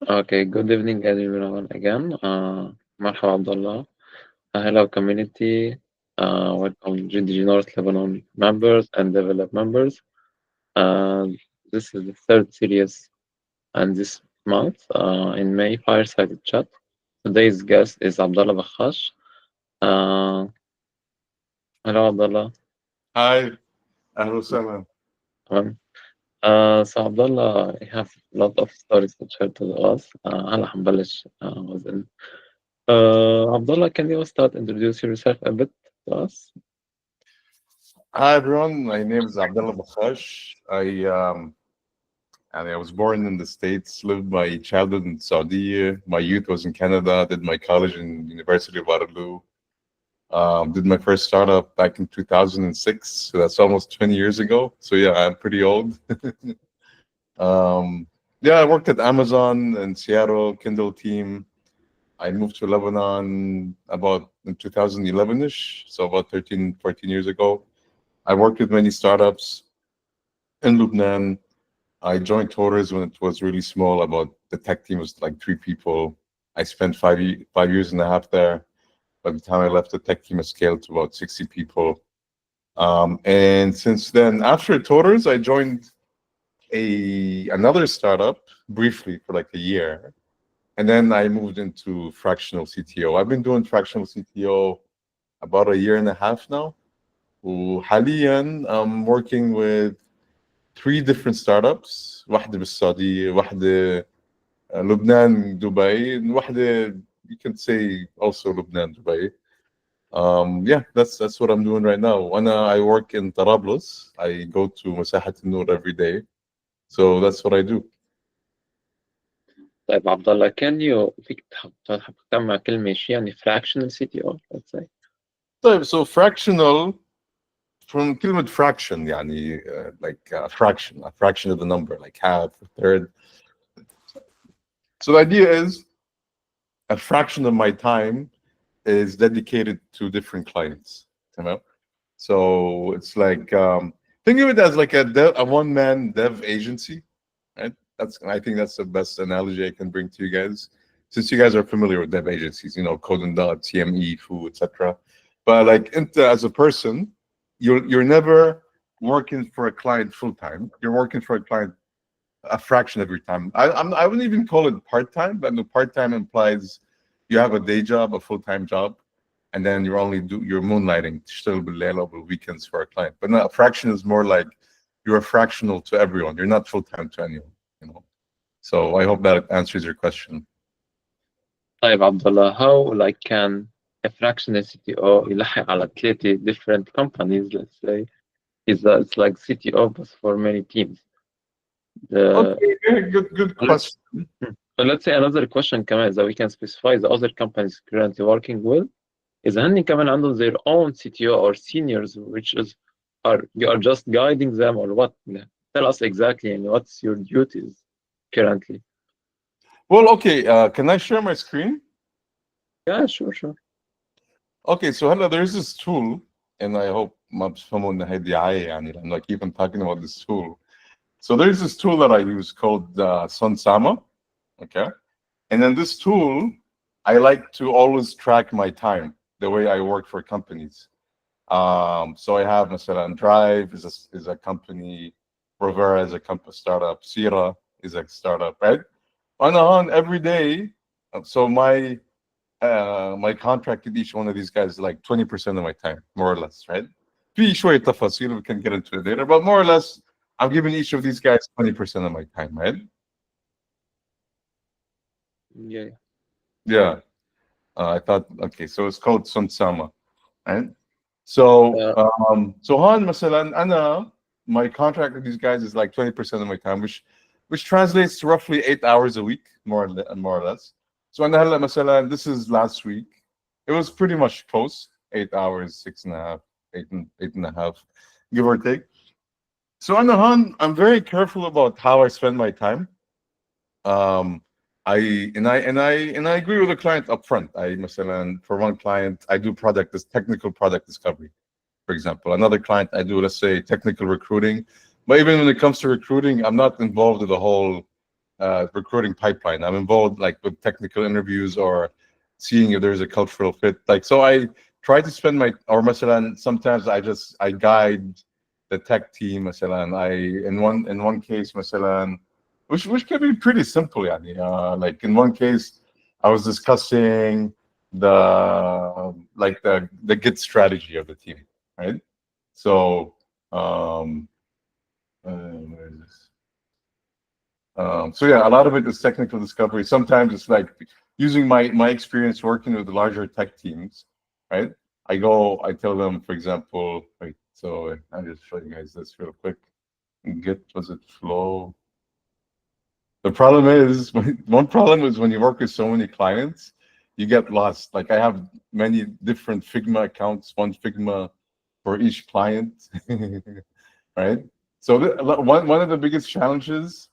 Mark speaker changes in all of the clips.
Speaker 1: Okay, good evening everyone again. مرحبا Abdullah. Hello community. Welcome GDG North Lebanon members and develop members. Uh, this is the third series and this month in May Fireside Chat. Today's guest is Abdullah Bakhach. Uh, hello Abdullah.
Speaker 2: Hi, أهلا وسهلا.
Speaker 1: Um, so Abdullah, I have a lot of stories to share to us. هلا حنبلش with Abdullah, can you start introduce yourself a bit to us?
Speaker 2: Hi everyone, my name is Abdullah Bakhach. I was born in the States, lived my childhood in Saudi. My youth was in Canada, did my college in University of Waterloo. Did my first startup back in 2006, so that's almost 20 years ago. So yeah, I'm pretty old. Yeah, I worked at Amazon in Seattle, Kindle team. I moved to Lebanon about in 2011-ish, so about 13, 14 years ago. I worked with many startups in Lebanon. I joined Torres when it was really small. About the tech team was like 3 people. I spent 5 years and a half there. By the time I left, the tech team has scaled to about 60 people. And since then, after Torres, I joined another startup briefly for like a year. And then I moved into fractional CTO. I've been doing fractional CTO about a year and a half now. وحاليا I'm working with 3 different startups. واحدة بالسعودية، واحدة لبنان دبي، واحدة you can say also Lebanon Dubai. Yeah, that's what I'm doing right now. I work in Tarablos. I go to مساحة النور every day. So that's what I do.
Speaker 1: طيب عبد الله, can you فيك تحب تجمع كلمة شيء يعني fractional CTO, let's say.
Speaker 2: طيب, so fractional from كلمة fraction يعني like a fraction of the number, like half, a third. So the idea is a fraction of my time is dedicated to different clients. You know, so it's like think of it as like a one-man dev agency, right? I think that's the best analogy I can bring to you guys, since you guys are familiar with dev agencies, Coding.dot, TME, Foo, etc. But like as a person, you're never working for a client full time. You're working for a client a fraction of your time. I wouldn't even call it part time, but the part time implies you have a day job, a full time job, and then you're moonlighting, still weekends for a client. But no, a fraction is more like you're a fractional to everyone. You're not full time to anyone. So I hope that answers your question.
Speaker 1: طيب عبد الله, how like can a fractional CTO يلحق على 3 different companies, let's say, it's like CTO but for many teams.
Speaker 2: Okay, good question.
Speaker 1: So let's say another question كمان, that we can specify the other companies currently working with, إذا هن كمان عندهم their own CTO or seniors, which is you are just guiding them or what? Tell us exactly and what's your duties currently.
Speaker 2: Well, okay, can I share my screen?
Speaker 1: Yeah, sure.
Speaker 2: Okay, so hello, there's this tool, and I hope ما بتفهموا إن هي دعاية يعني لأن I keep on talking about this tool. So there's this tool that I use called Sunsama, okay? And then this tool, I like to always track my time, the way I work for companies. So I have مثلا Drive is a company, Provera is a company startup, Sira is a startup, right? On every day, so my contract with each one of these guys is like 20% of my time, more or less, right? في شوية تفاصيل, we can get into it later, but more or less, I'm giving each of these guys 20% of my time, right?
Speaker 1: Yeah.
Speaker 2: Yeah. I thought, okay, so it's called Sunsama, right? So, Han, مثلا, my contract with these guys is like 20% of my time, which translates to roughly 8 hours a week, more or less. So, أنا هلا مثلا, this is last week. It was pretty much close, 8 hours, 6.5, eight and a half, give or take. So, Han, I'm very careful about how I spend my time. I agree with the client upfront. For one client, I do technical product discovery, for example. Another client, I do, let's say, technical recruiting. But even when it comes to recruiting, I'm not involved with the whole recruiting pipeline. I'm involved like with technical interviews or seeing if there's a cultural fit. Like, so I try to spend my, or masalan, sometimes I guide the tech team, masalan. In one case, masalan, which can be pretty simple, yani. Like in one case, I was discussing the Git strategy of the team, right? So where is this? So yeah, a lot of it is technical discovery. Sometimes it's like using my experience working with larger tech teams, right? I tell them, for example, wait, so I'll just show you guys this real quick. Git, was it flow? The problem is, one problem is when you work with so many clients, you get lost. Like I have many different Figma accounts, one Figma for each client, right? So one of the biggest challenges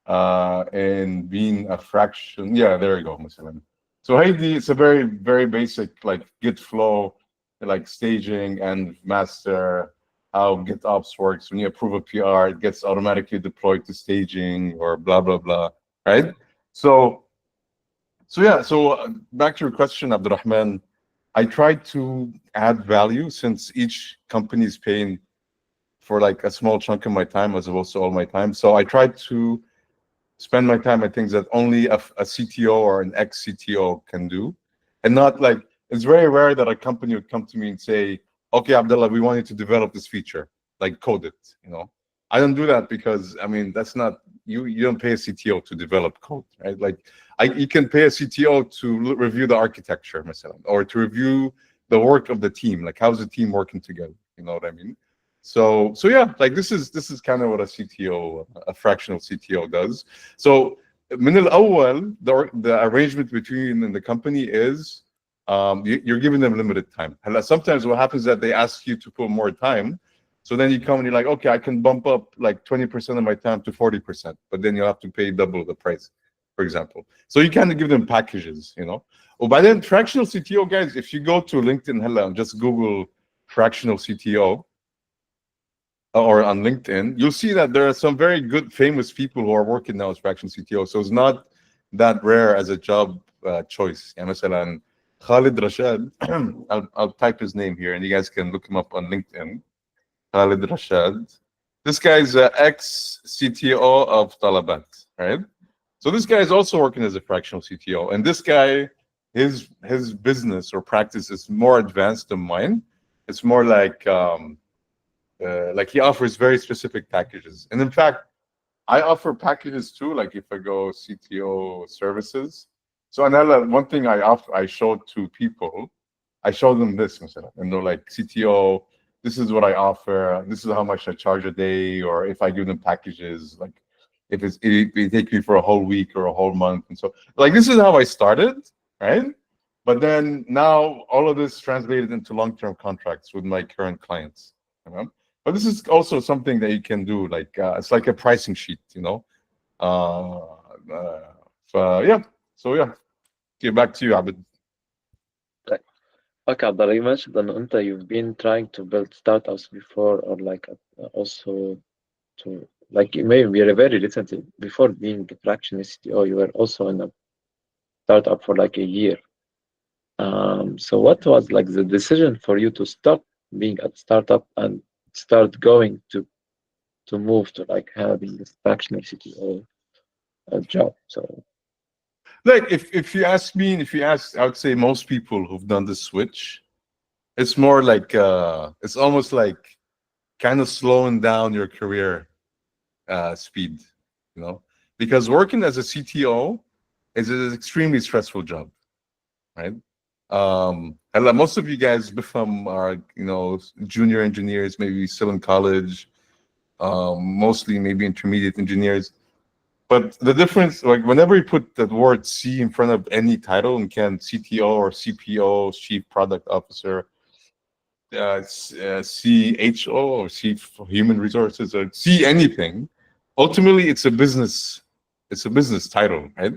Speaker 2: and being a fraction. Yeah, there we go, Muslim. So Heidi, it's a very, very basic like Git flow, like staging and master, how GitOps works. When you approve a PR, it gets automatically deployed to staging or blah, blah, blah, right? So, so back to your question, Abdurrahman, I try to add value since each company is paying for like a small chunk of my time as opposed to all my time. So I try to spend my time on things that only a CTO or an ex-CTO can do. And not like, it's very rare that a company would come to me and say, okay, Abdullah, we want you to develop this feature, like code it, you know? I don't do that because, I mean, that's not, you don't pay a CTO to develop code, right? Like, you can pay a CTO to review the architecture, or to review the work of the team, like how's the team working together, you know what I mean? So yeah, like this is kind of what a CTO, a fractional CTO does. So من الأول, the arrangement between and the company is you're giving them limited time. Sometimes what happens is that they ask you to put more time. So then you come and you're like, okay, I can bump up like 20% of my time to 40%, but then you'll have to pay double the price, for example. So you kind of give them packages, you know. Oh, by then fractional CTO guys, if you go to LinkedIn and just Google fractional CTO, or on LinkedIn, you'll see that there are some very good, famous people who are working now as fractional CTO. So it's not that rare as a job choice. يعني مثلا Khalid Rashad, I'll type his name here, and you guys can look him up on LinkedIn. Khalid Rashad. This guy's ex-CTO of Talabat, right? So this guy is also working as a fractional CTO, and this guy, his business or practice is more advanced than mine. It's more like he offers very specific packages. And in fact, I offer packages too, like if I go CTO services. So another one thing I showed to people, I showed them this, and they're like, CTO, this is what I offer, this is how much I charge a day, or if I give them packages, like if it take me for a whole week or a whole month. And so like this is how I started, right? But then now all of this translated into long-term contracts with my current clients. You know? But this is also something that you can do, like it's like a pricing sheet, you know. Yeah. So yeah, get back to you, Abid.
Speaker 1: Like, okay, Abdullah, you mentioned that you've been trying to build startups before, or like also to like maybe very recently before being a fractional CTO, you were also in a startup for like a year. So what was like the decision for you to stop being a startup and start going to move to like having this fractional CTO job? So
Speaker 2: Like if you ask me, and if you ask, I would say most people who've done the switch, it's more like it's almost like kind of slowing down your career speed, you know, because working as a CTO is an extremely stressful job, right? And like most of you guys become are, you know, junior engineers, maybe still in college, mostly maybe intermediate engineers. But the difference, like whenever you put the word C in front of any title, and can CTO or CPO, Chief Product Officer, CHO or Chief Human Resources, or C anything, ultimately it's a business title, right?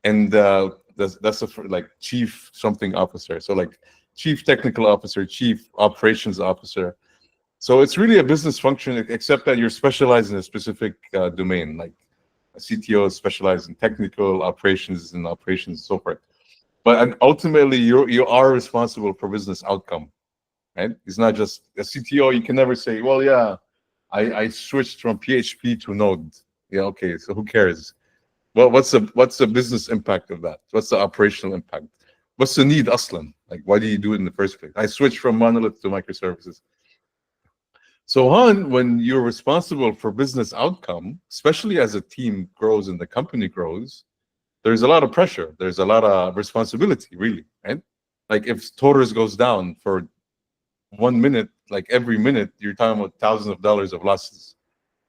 Speaker 2: And that's like Chief something officer. So like Chief Technical Officer, Chief Operations Officer. So it's really a business function, except that you're specialized in a specific domain. Like A CTO is specialized in technical operations, and so forth. But and ultimately, you are responsible for business outcome, right? It's not just a CTO. You can never say, well, yeah, I switched from PHP to Node. Yeah, okay, so who cares? Well, what's the business impact of that? What's the operational impact? What's the need, aslan? Like, why do you do it in the first place? I switched from monolith to microservices. So, Han, when you're responsible for business outcome, especially as a team grows and the company grows, there's a lot of pressure. There's a lot of responsibility, really, right? Like if Torres goes down for 1 minute, like every minute, you're talking about thousands of dollars of losses.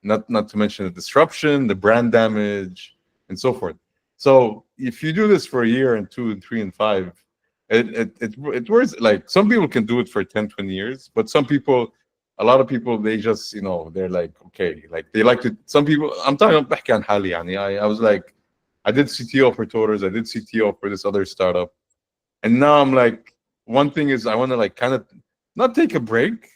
Speaker 2: Not to mention the disruption, the brand damage, and so forth. So if you do this for a year and two and three and five, it works. Like some people can do it for 10, 20 years, but some people, a lot of people, they just, they're like, okay, like they like to, some people, I'm talking about بحكي عن حالي يعني. I was like, I did CTO for Torres, I did CTO for this other startup. And now I'm like, one thing is I want to like kind of not take a break,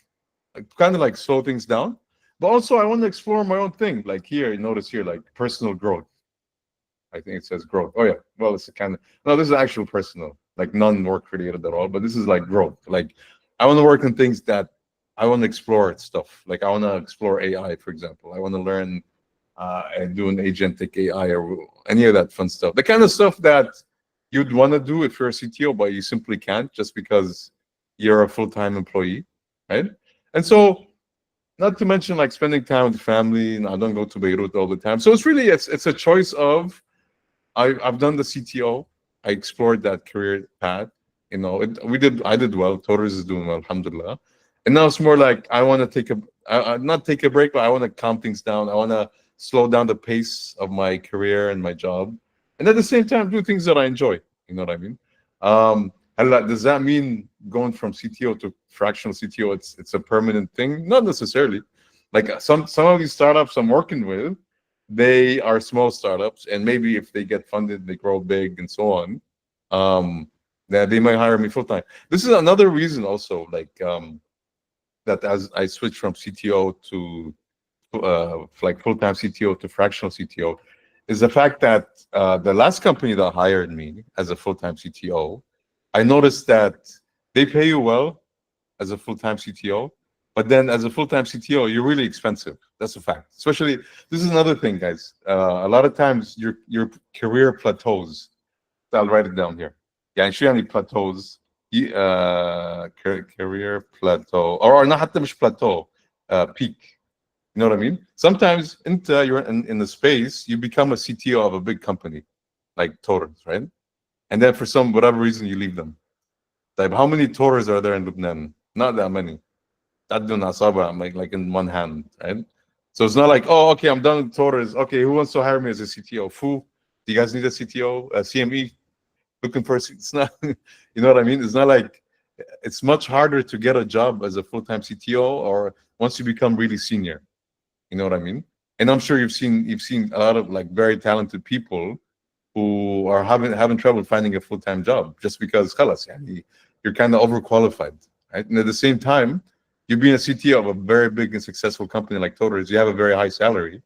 Speaker 2: kind of like slow things down, but also I want to explore my own thing. Like here, you notice here, like personal growth. I think it says growth. Oh yeah, well it's a kind of no. This is actual personal, like non-work related at all. But this is like growth. Like I want to work on things that I want to explore stuff. Like I want to explore AI, for example. I want to learn and do an agentic AI or any of that fun stuff. The kind of stuff that you'd want to do if you're a CTO, but you simply can't just because you're a full-time employee, right? And so, not to mention like spending time with family. And I don't go to Beirut all the time, so it's a choice of I've done the CTO. I explored that career path. I did well. Torres is doing well, alhamdulillah. And now it's more like I want to not take a break, but I want to calm things down. I want to slow down the pace of my career and my job, and at the same time do things that I enjoy. You know what I mean? Does that mean going from CTO to fractional CTO? It's a permanent thing? Not necessarily. Like some of these startups I'm working with, they are small startups, and maybe if they get funded, they grow big and so on. That they might hire me full time. This is another reason also, that as I switched from CTO to like full time CTO to fractional CTO, is the fact that the last company that hired me as a full time CTO, I noticed that they pay you well as a full time CTO, but then as a full time CTO, you're really expensive. That's a fact. Especially, this is another thing, guys. A lot of times your career plateaus. I'll write it down here. يعني شو يعني plateaus? Career plateau, or not حتى مش plateau, peak. You know what I mean? Sometimes you're in the space, you become a CTO of a big company, like Torres, right? And then for some whatever reason you leave them. Like how many Torres are there in Lebanon? Not that many. تعدوا أصابع like in one hand, right? So it's not like, oh, okay, I'm done with Torres. Okay, who wants to hire me as a CTO? Fu, do you guys need a CTO? CME, looking for it's not, you know what I mean? It's not like, it's much harder to get a job as a full-time CTO or once you become really senior. You know what I mean? And I'm sure you've seen a lot of like very talented people who are having trouble finding a full-time job just because خلاص يعني you're kind of overqualified, right? And at the same time, you being a CTO of a very big and successful company like Torres, you have a very high salary.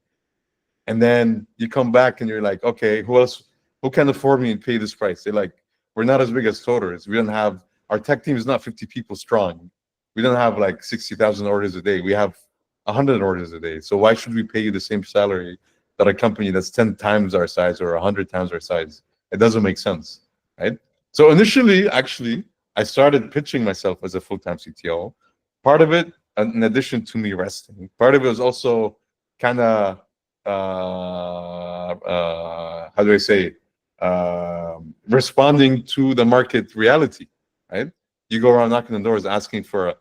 Speaker 2: And then you come back and you're like, okay, who can afford me and pay this price? They're like, we're not as big as Torres. We don't have, our tech team is not 50 people strong. We don't have like 60,000 orders a day. We have 100 orders a day. So why should we pay you the same salary that a company that's 10 times our size or 100 times our size? It doesn't make sense, right? So initially, actually, I started pitching myself as a full-time CTO. Part of it, in addition to me resting, part of it was also kind of, how do I say, responding to the market reality, right? You go around knocking on doors asking for a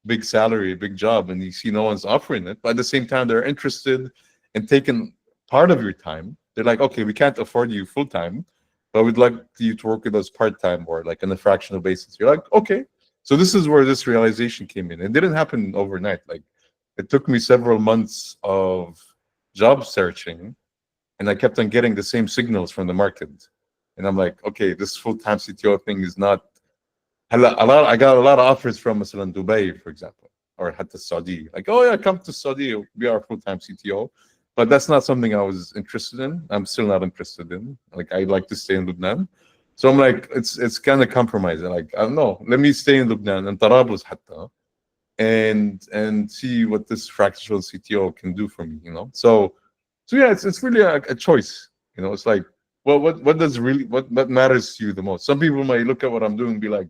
Speaker 2: big salary, a big job, and you see no one's offering it. But at the same time, they're interested in taking part of your time. They're like, okay, we can't afford you full time, but we'd like you to work with us part time or like on a fractional basis. You're like, okay. So this is where this realization came in. It didn't happen overnight. Like it took me several months of job searching, and I kept on getting the same signals from the market. And I'm like, okay, this full-time CTO thing is not. I got a lot of offers from مثلا Dubai, for example, or حتى Saudi. Like, oh yeah, come to Saudi, be our full-time CTO. but that's not something I was interested in. I'm still not interested in. Like I like to stay in Lebanon. So I'm like, it's kind of compromising. Like I don't know. Let me stay in Lebanon and Tarabus hatta, and see what this fractional CTO can do for me. So yeah, it's really a choice. It's like, well, what does really what matters to you the most? Some people might look at what I'm doing and be like,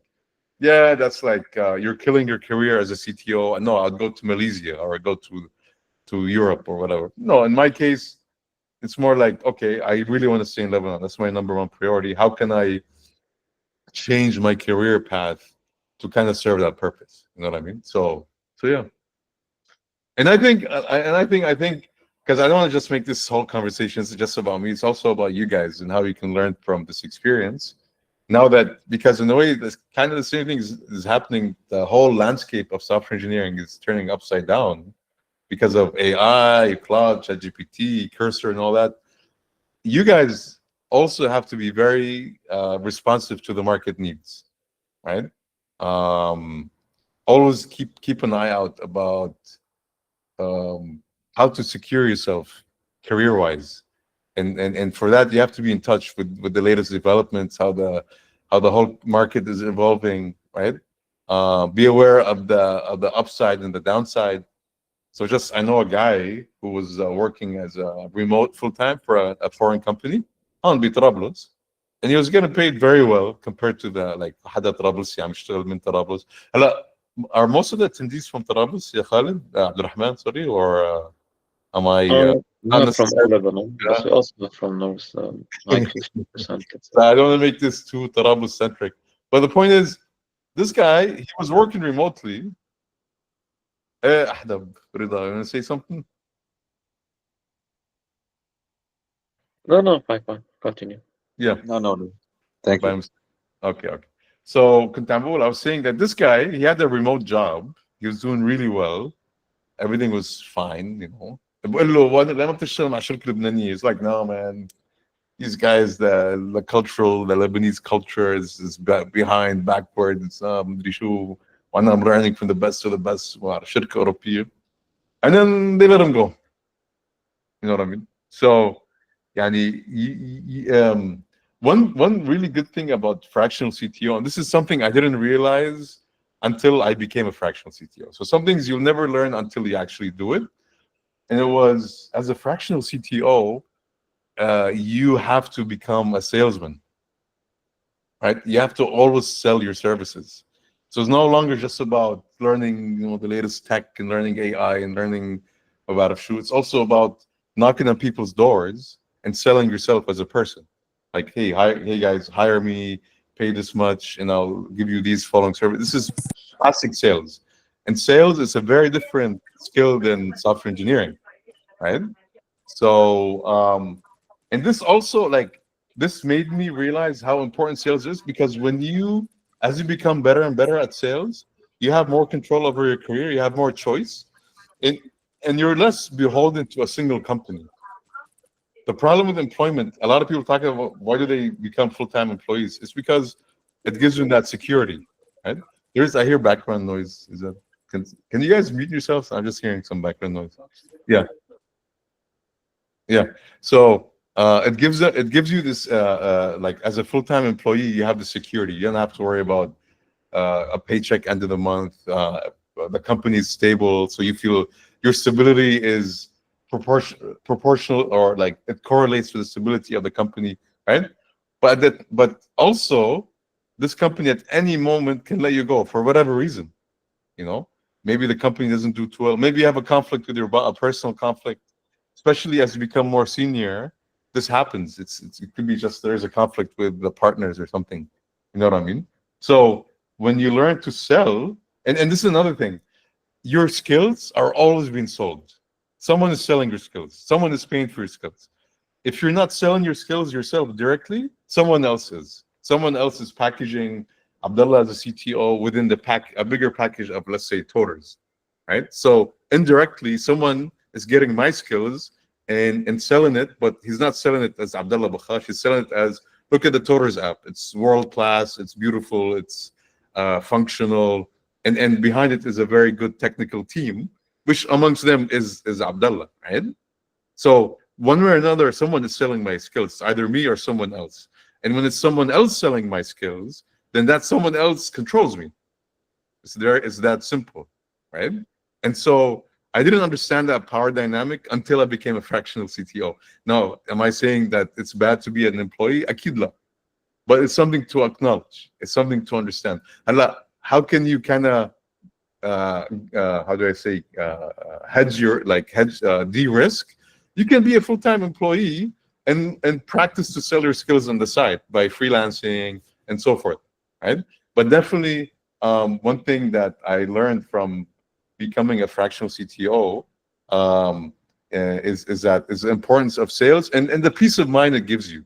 Speaker 2: yeah, that's like you're killing your career as a CTO. No, I'll go to Malaysia or I go to Europe or whatever. No, in my case, it's more like, okay, I really want to stay in Lebanon. That's my number one priority. How can I change my career path to kind of serve that purpose? You know what I mean? So yeah. And I think, because I don't want to just make this whole conversation just about me. It's also about you guys and how you can learn from this experience. Now that, because in a way, this kind of the same thing is happening. The whole landscape of software engineering is turning upside down because of AI, Cloud, ChatGPT, Cursor, and all that. You guys also have to be very responsive to the market needs, right? Um, Always keep an eye out about um, how to secure yourself career-wise, and for that you have to be in touch with the latest developments, how the whole market is evolving, right? Be aware of the upside and the downside. So just I know a guy who was working as a remote full time for a foreign company on Trablus, and he was getting paid very well compared to the like حدا طرابلسي عم يشتغل من طرابلس. هلا are most of the attendees from Trablus يا خالد عبد الرحمن, sorry, or am I not
Speaker 1: Not from all
Speaker 2: necessarily?
Speaker 1: Lebanon, but we also have from North, like 50%, let's say.
Speaker 2: I don't want to make this too Trablus centric, but the point is, this guy, he was working remotely. أحدب رضا, you want to say something?
Speaker 1: No, no, fine. Continue.
Speaker 2: Yeah.
Speaker 3: No, no, no. Thank
Speaker 2: By
Speaker 3: you.
Speaker 2: mistake. Okay. So كنت I was saying that this guy, he had a remote job. He was doing really well. Everything was fine. بقول له لما بتشتغل مع شركة لبنانية, it's like, no, man. These guys, the Lebanese culture is behind, backwards. مدري شو. وأنا I'm learning from the best of the best. شركة أوروبية. And then they let him go. You know what I mean? So, يعني, one really good thing about fractional CTO, and this is something I didn't realize until I became a fractional CTO. So some things you'll never learn until you actually do it. And it was, as a fractional CTO, you have to become a salesman, right? You have to always sell your services. So it's no longer just about learning, the latest tech and learning AI and learning about a shoe. It's also about knocking on people's doors and selling yourself as a person. Like, hey guys, hire me, pay this much, and I'll give you these following services. This is classic sales. And sales is a very different skill than software engineering, right? So, and this also, like, this made me realize how important sales is, because as you become better and better at sales, you have more control over your career, you have more choice, and you're less beholden to a single company. The problem with employment, a lot of people talk about why do they become full-time employees? It's because it gives them that security, right? I hear background noise. Can you guys mute yourselves? I'm just hearing some background noise. Yeah. So it gives you this like, as a full-time employee, you have the security. You don't have to worry about a paycheck end of the month. The company is stable, so you feel your stability is proportional, or like it correlates to the stability of the company, right? But also, this company at any moment can let you go for whatever reason. Maybe the company doesn't do too well. Maybe you have a conflict with a personal conflict. Especially as you become more senior, this happens. It could be just there's a conflict with the partners or something. You know what I mean? So when you learn to sell, and this is another thing, your skills are always being sold. Someone is selling your skills. Someone is paying for your skills. If you're not selling your skills yourself directly, someone else is. Someone else is packaging Abdullah as a CTO within a bigger package of, let's say, Totors, right? So indirectly, someone is getting my skills and selling it, but he's not selling it as Abdullah Bakhach. He's selling it as, look at the Totors app. It's world class. It's beautiful. It's functional, and behind it is a very good technical team, which amongst them is Abdullah, right? So one way or another, someone is selling my skills, either me or someone else. And when it's someone else selling my skills, then that someone else controls me. It's that simple, right? And so I didn't understand that power dynamic until I became a fractional CTO. Now, am I saying that it's bad to be an employee? Akid la. But it's something to acknowledge. It's something to understand. Allah, how can you kind of how do I say hedge your hedge de-risk? You can be a full-time employee and practice to sell your skills on the side by freelancing and so forth, right? But definitely, one thing that I learned from becoming a fractional CTO is the importance of sales and the peace of mind it gives you.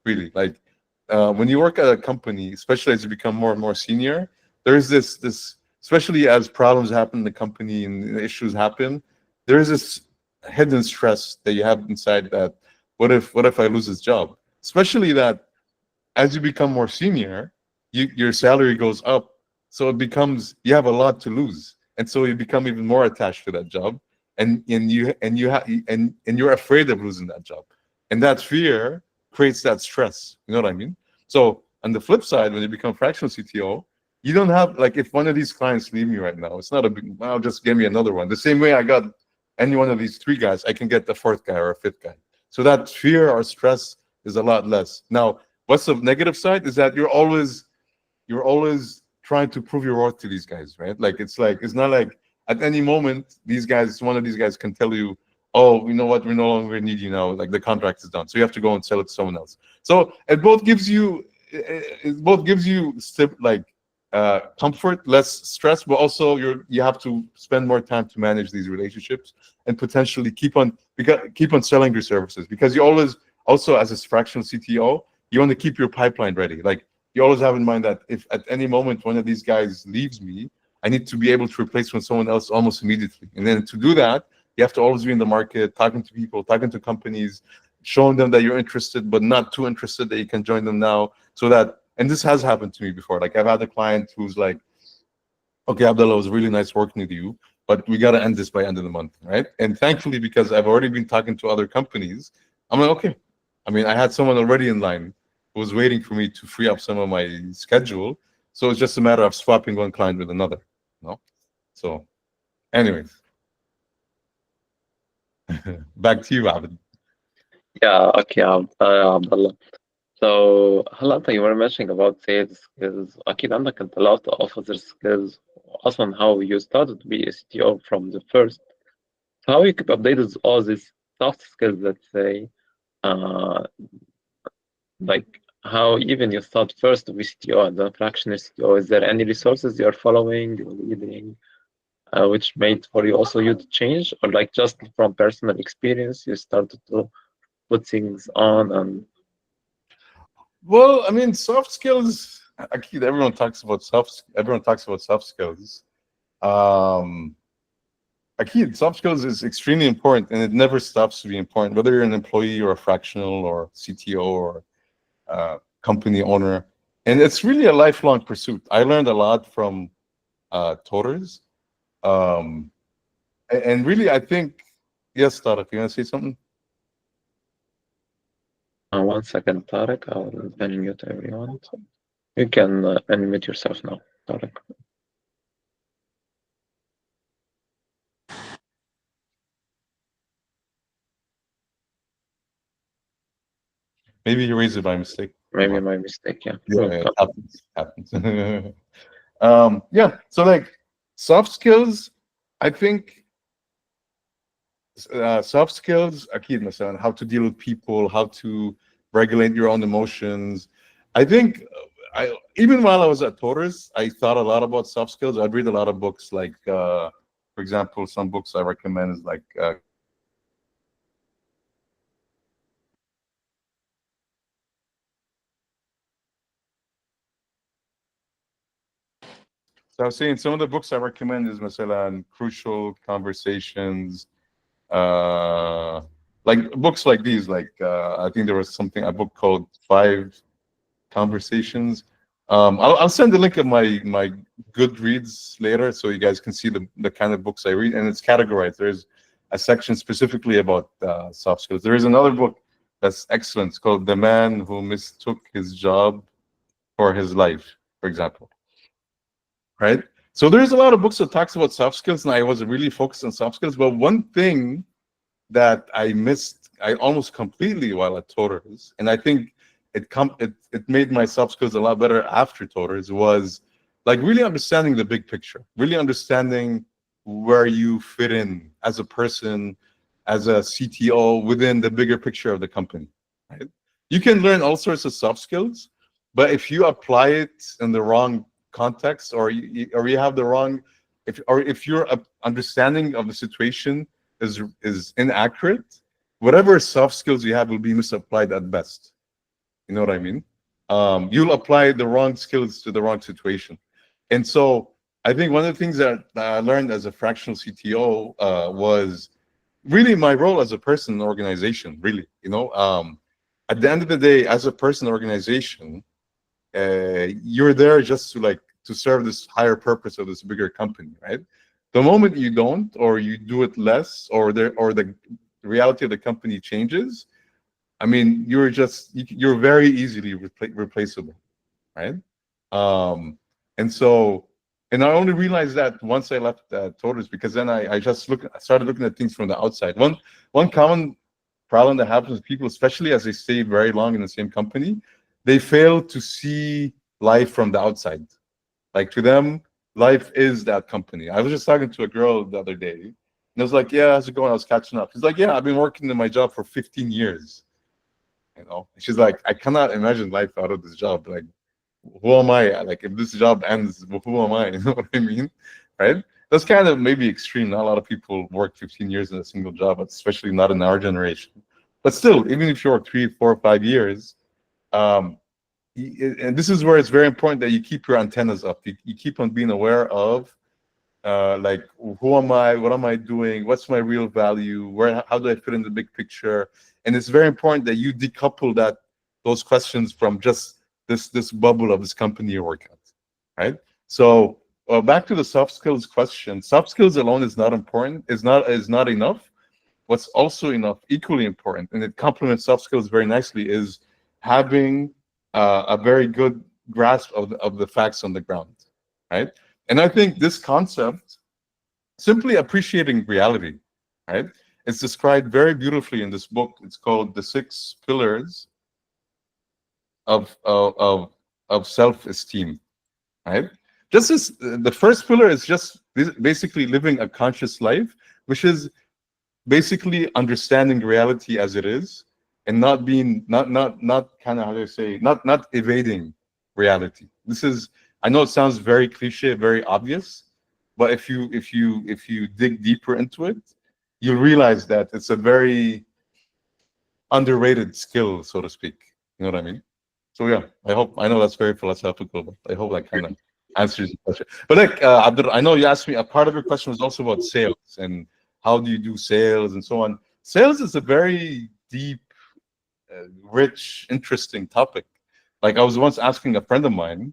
Speaker 2: Really, like when you work at a company, especially as you become more and more senior, there's this especially as problems happen in the company and issues happen, there is this hidden stress that you have inside that what if I lose this job? Especially that as you become more senior, your salary goes up, so it becomes you have a lot to lose, and so you become even more attached to that job, and you're afraid of losing that job, and that fear creates that stress. You know what I mean? So on the flip side, when you become fractional CTO, you don't have like if one of these clients leave me right now, it's not a big. Well, just give me another one. The same way I got any one of these three guys, I can get the fourth guy or a fifth guy. So that fear or stress is a lot less. Now, what's the negative side is that you're always trying to prove your worth to these guys, right? Like it's not like at any moment one of these guys can tell you, oh, you know what, we no longer need you now. Like the contract is done, so you have to go and sell it to someone else. So it both gives you comfort, less stress, but also you have to spend more time to manage these relationships and potentially keep on selling your services because you always also as a fractional CTO you want to keep your pipeline ready. Like you always have in mind that if at any moment one of these guys leaves me, I need to be able to replace with someone else almost immediately. And then to do that, you have to always be in the market, talking to people, talking to companies, showing them that you're interested, but not too interested that you can join them now. So that, and this has happened to me before. Like I've had a client who's like, okay, Abdullah, it was really nice working with you, but we got to end this by end of the month, right? And thankfully, because I've already been talking to other companies, I'm like, okay. I mean, I had someone already in line who was waiting for me to free up some of my schedule. So it's just a matter of swapping one client with another, you know? So anyways, back to you, Abid.
Speaker 1: Yeah, okay, Abdullah. So هلا أنت you were mentioning about sales skills. أكيد عندك أنت a lot of other skills. أصلا how you started to be a CTO from the first. So how you keep updated with all these soft skills, let's say, uh, like how even you start first to be CTO and then fractional CTO. Is there any resources you're following, you're reading, which made for you also you to change, or like just from personal experience you started to put things on and
Speaker 2: Well, I mean, soft skills. Actually, everyone talks about soft skills. Um, Actually, soft skills is extremely important, and it never stops to be important. Whether you're an employee or a fractional or CTO or company owner, and it's really a lifelong pursuit. I learned a lot from tutors, um, and really, I think yes, Tariq, you want to say something?
Speaker 1: 1 second, Tarek. I'll unmute everyone. So you can unmute yourself now, Tarek.
Speaker 2: Maybe you raised it by mistake.
Speaker 1: Maybe my mistake. Yeah.
Speaker 2: Yeah,
Speaker 1: Welcome.
Speaker 2: it happens. Yeah. So like soft skills, I think soft skills, akid مثلا, how to deal with people, how to regulate your own emotions. I think even while I was at Torres, I thought a lot about soft skills. I'd read a lot of books, like for example, some books I recommend is like so I was saying some of the books I recommend is مثلا Crucial Conversations, uh like books like these, like I think there was a book called Five Conversations. I'll send the link of my Goodreads later so you guys can see the kind of books I read, and it's categorized. There's a section specifically about soft skills. There is another book that's excellent. It's called The Man Who Mistook His Job for His Life, for example. Right? So there's a lot of books that talks about soft skills, and I was really focused on soft skills. But one thing that I missed, I almost completely while at Toters, and I think it made my soft skills a lot better after Toters, was like really understanding the big picture, really understanding where you fit in as a person, as a CTO within the bigger picture of the company. Right? You can learn all sorts of soft skills, but if you apply it in the wrong context, or you have the wrong, if your understanding of the situation is inaccurate, whatever soft skills you have will be misapplied at best. You know what I mean? You'll apply the wrong skills to the wrong situation. And so I think one of the things that I learned as a fractional CTO was really my role as a person in the organization, really. At the end of the day, as a person organization, you're there just to serve this higher purpose of this bigger company, right? The moment you don't, or you do it less, or the reality of the company changes, I mean, you're very easily replaceable, right? And so, and I only realized that once I left Toters, because then I started looking at things from the outside. One common problem that happens with people, especially as they stay very long in the same company, they fail to see life from the outside. Like, to them, life is that company. I was just talking to a girl the other day, and I was like, "Yeah, how's it going?" I was catching up. She's like, "Yeah, I've been working in my job for 15 years." She's like, "I cannot imagine life out of this job. Like, who am I? Like, if this job ends, who am I?" You know what I mean? Right? That's kind of maybe extreme. Not a lot of people work 15 years in a single job, especially not in our generation. But still, even if you work 3, 4, 5 years, um, and this is where it's very important that you keep your antennas up. You keep on being aware of, like, who am I? What am I doing? What's my real value? How do I fit in the big picture? And it's very important that you decouple those questions from just this bubble of this company you work at, right? So back to the soft skills question. Soft skills alone is not important. Is not enough. What's also equally important, and it complements soft skills very nicely, is having a very good grasp of the facts on the ground, right? And I think this concept, simply appreciating reality, right? It's described very beautifully in this book. It's called The 6 Pillars of Self-Esteem, right? Just as the first pillar is just basically living a conscious life, which is basically understanding reality as it is, and not being not kind of, how do I say, not evading reality. This is, I know it sounds very cliche, very obvious, but if you dig deeper into it, you'll realize that it's a very underrated skill, so to speak. You know what I mean? So yeah, I know that's very philosophical, but I hope that kind of answers the question. But like, Abdul, I know you asked me, a part of your question was also about sales and how do you do sales and so on. Sales is a very deep, rich, interesting topic. Like, I was once asking a friend of mine,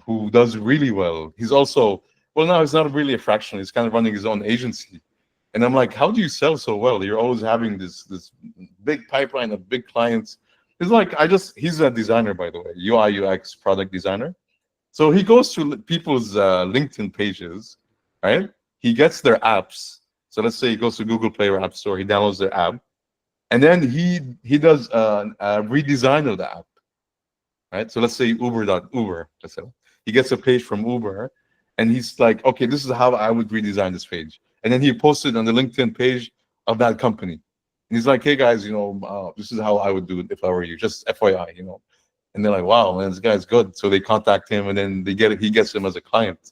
Speaker 2: who does really well. He's also, well, no, he's not really a fractional. He's kind of running his own agency. And I'm like, how do you sell so well? You're always having this big pipeline of big clients. He's like, he's a designer, by the way, UI UX product designer. So he goes to people's LinkedIn pages, right? He gets their apps. So let's say he goes to Google Play or App Store, he downloads their app, and then he does a redesign of the app, right? So let's say Uber, let's say he gets a page from Uber, and he's like, okay, this is how I would redesign this page, and then he posted on the LinkedIn page of that company, and he's like, hey guys, this is how I would do it if I were you, just FYI. And they're like, wow, man, this guy's good. So they contact him, and then he gets him as a client.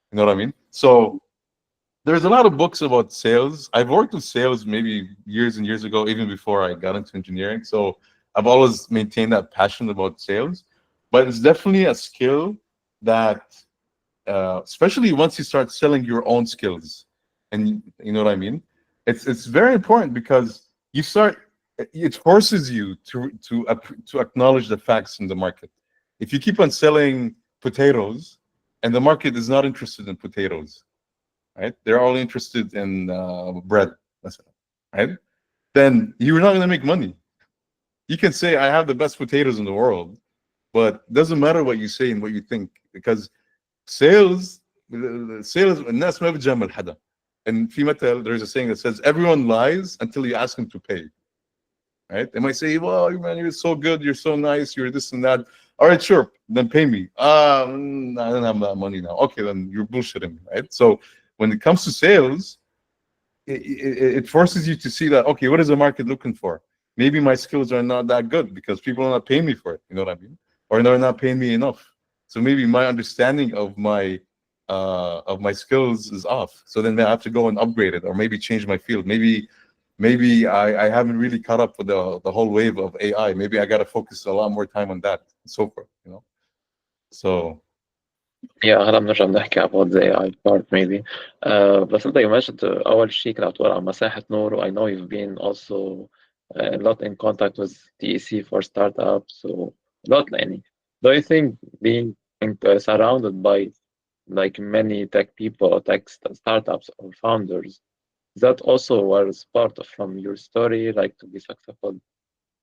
Speaker 2: You know what I mean? So there's a lot of books about sales. I've worked with sales maybe years and years ago, even before I got into engineering. So I've always maintained that passion about sales. But it's definitely a skill that, especially once you start selling your own skills, and you know what I mean? It's very important, because it forces you to acknowledge the facts in the market. If you keep on selling potatoes and the market is not interested in potatoes, right? They're all interested in bread, right? Then you're not going to make money. You can say I have the best potatoes in the world, but it doesn't matter what you say and what you think, because sales sales الناس ما بتجامل حدا. And في مثل, there's a saying that says everyone lies until you ask them to pay, right? They might say, well, man, you're so good, you're so nice, you're this and that. All right, sure, then pay me. I don't have that money now. Okay, then you're bullshitting, right? So when it comes to sales, it forces you to see that, okay, what is the market looking for? Maybe my skills are not that good because people are not paying me for it. You know what I mean? Or they're not paying me enough. So maybe my understanding of my skills is off. So then I have to go and upgrade it, or maybe change my field. Maybe I haven't really caught up with the whole wave of AI. Maybe I got to focus a lot more time on that and so forth. You know. So
Speaker 1: Yeah, هلا بنرجع بنحكي about the AI part maybe. بس أنت you mentioned أول شيء كنت عم تقول عن مساحة نور, و I know you've been also a lot in contact with TEC for startups, so a lot يعني. Do you think being surrounded by like many tech people or startups or founders, that also was part of from your story, like to be successful,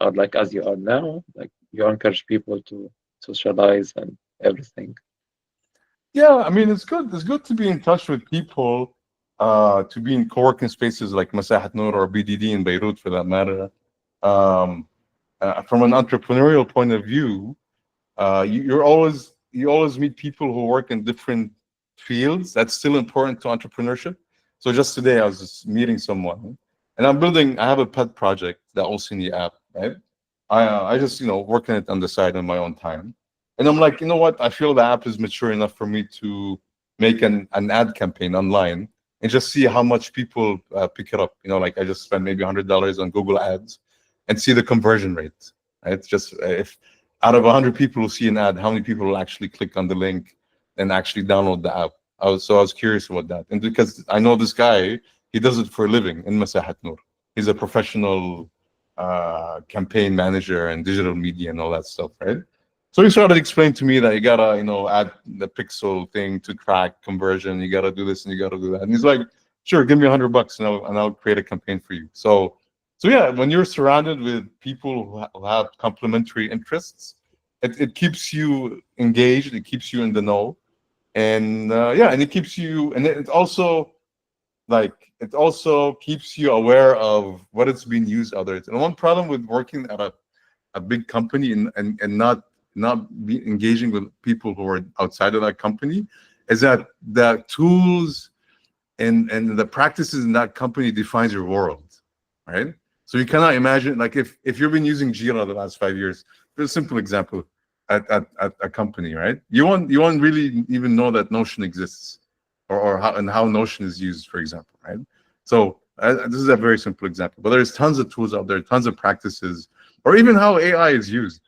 Speaker 1: or like as you are now, like you encourage people to socialize and everything?
Speaker 2: yeah, I mean, it's good. It's good to be in touch with people, to be in co-working spaces like Masahat Noor or BDD in Beirut, for that matter. Um, from an entrepreneurial point of view, you always meet people who work in different fields. That's still important to entrepreneurship. So just today, I was just meeting someone, and I have a pet project that also in the app, right? I just working it on the side on my own time, and I'm like, you know what? I feel the app is mature enough for me to make an ad campaign online and just see how much people pick it up. Like I just spend maybe $100 on Google Ads and see the conversion rate. Right? Just if out of 100 people who see an ad, how many people will actually click on the link and actually download the app? I was curious about that, and because I know this guy, he does it for a living in Masahat Noor. He's a professional campaign manager and digital media and all that stuff, right? So he started explaining to me that you gotta, add the pixel thing to track conversion. You gotta do this and you gotta do that. And he's like, "Sure, give me $100 and I'll create a campaign for you." So yeah, when you're surrounded with people who have complementary interests, it keeps you engaged. It keeps you in the know, and yeah, and it keeps you, and it also keeps you aware of what it's being used others. And one problem with working at a big company and not be engaging with people who are outside of that company is that the tools and the practices in that company defines your world, right? So you cannot imagine, like, if you've been using Jira the last 5 years, for a simple example, at a company, right? You won't really even know that Notion exists, or how Notion is used, for example, right? So this is a very simple example, but there's tons of tools out there, tons of practices, or even how AI is used,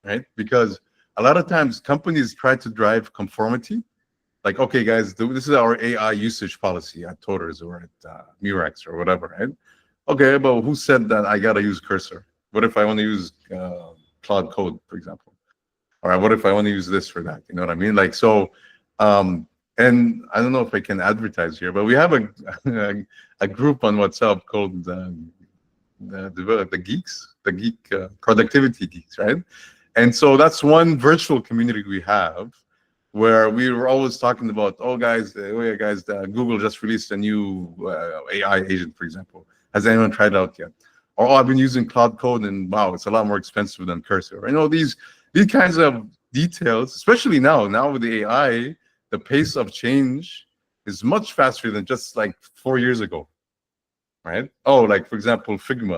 Speaker 2: right? Because a lot of times companies try to drive conformity. Like, okay, guys, this is our AI usage policy at Toters or at Murex or whatever, right? Okay, but who said that I gotta use Cursor? What if I want to use Cloud Code, for example? All right, what if I want to use this for that? You know what I mean? Like, so, and I don't know if I can advertise here, but we have a group on WhatsApp called the geeks, the geek productivity geeks, right? And so that's one virtual community we have where we were always talking about, oh guys, Google just released a new AI agent, for example. Has anyone tried it out yet? Or, oh, I've been using Cloud Code and wow, it's a lot more expensive than Cursor. These kinds of details, especially now with the AI, the pace of change is much faster than just like 4 years ago, right? Oh, like for example, Figma.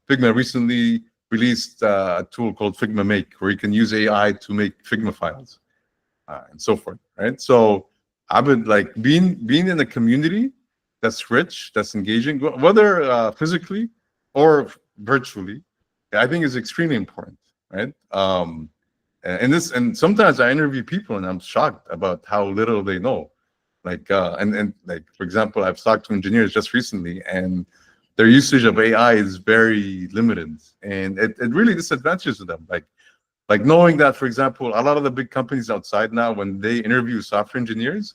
Speaker 2: Figma recently released a tool called Figma Make, where you can use AI to make Figma files and so forth, right? So I've been like being in a community that's rich, that's engaging, whether physically or virtually, I think is extremely important, right? And sometimes I interview people and I'm shocked about how little they know. Like and like for example, I've talked to engineers just recently, and their usage of AI is very limited, and it really disadvantages them. Like knowing that, for example, a lot of the big companies outside now, when they interview software engineers,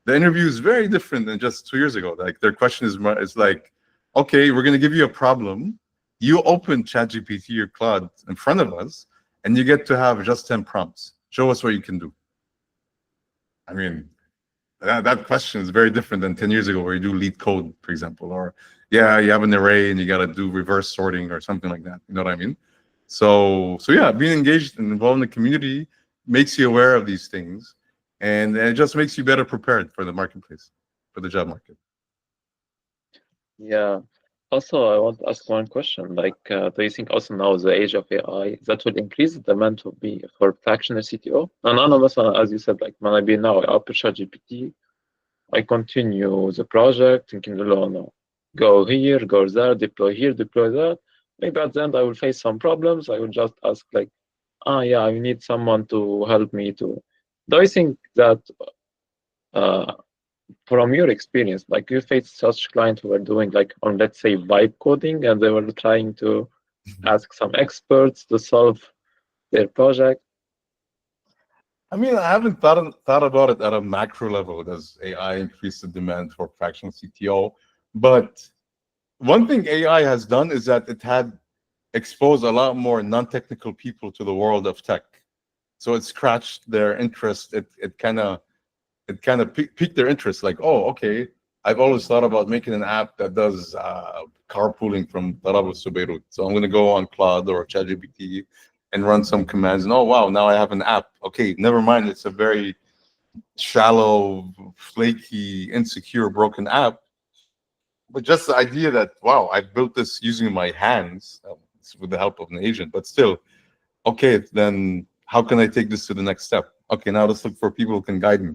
Speaker 2: the interview is very different than just 2 years ago. Like their question is like, okay, we're gonna give you a problem. You open ChatGPT or Claude in front of us, and you get to have just 10 prompts. Show us what you can do. I mean, that question is very different than 10 years ago where you do lead code, for example, or yeah, you have an array and you got to do reverse sorting or something like that. You know what I mean? So yeah, being engaged and involved in the community makes you aware of these things, and it just makes you better prepared for the marketplace, for the job market.
Speaker 1: Yeah. Also, I want to ask one question. Like, do you think also now the age of AI that will increase the demand to be for fractional CTO? And I know, مثلا, as you said, like when I be now, I open ChatGPT, I continue the project, thinking, no, no, go here, go there, deploy here, deploy that. Maybe at the end I will face some problems. I will just ask like, yeah, I need someone to help me to. Do you think that uh, from your experience, like you faced such clients who were doing like on let's say vibe coding and they were trying to ask some experts to solve their project?
Speaker 2: I mean, I haven't thought about it at a macro level. Does AI increase the demand for fractional CTO? But one thing AI has done is that it had exposed a lot more non-technical people to the world of tech. So it scratched their interest. It kind of piqued their interest. Like, oh, okay, I've always thought about making an app that does carpooling from Tarabus to Beirut. So I'm going to go on Claude or ChatGPT and run some commands. And oh, wow, now I have an app. Okay, never mind. It's a very shallow, flaky, insecure, broken app. But just the idea that, wow, I built this using my hands with the help of an agent, but still, okay, then how can I take this to the next step? Okay, now let's look for people who can guide me,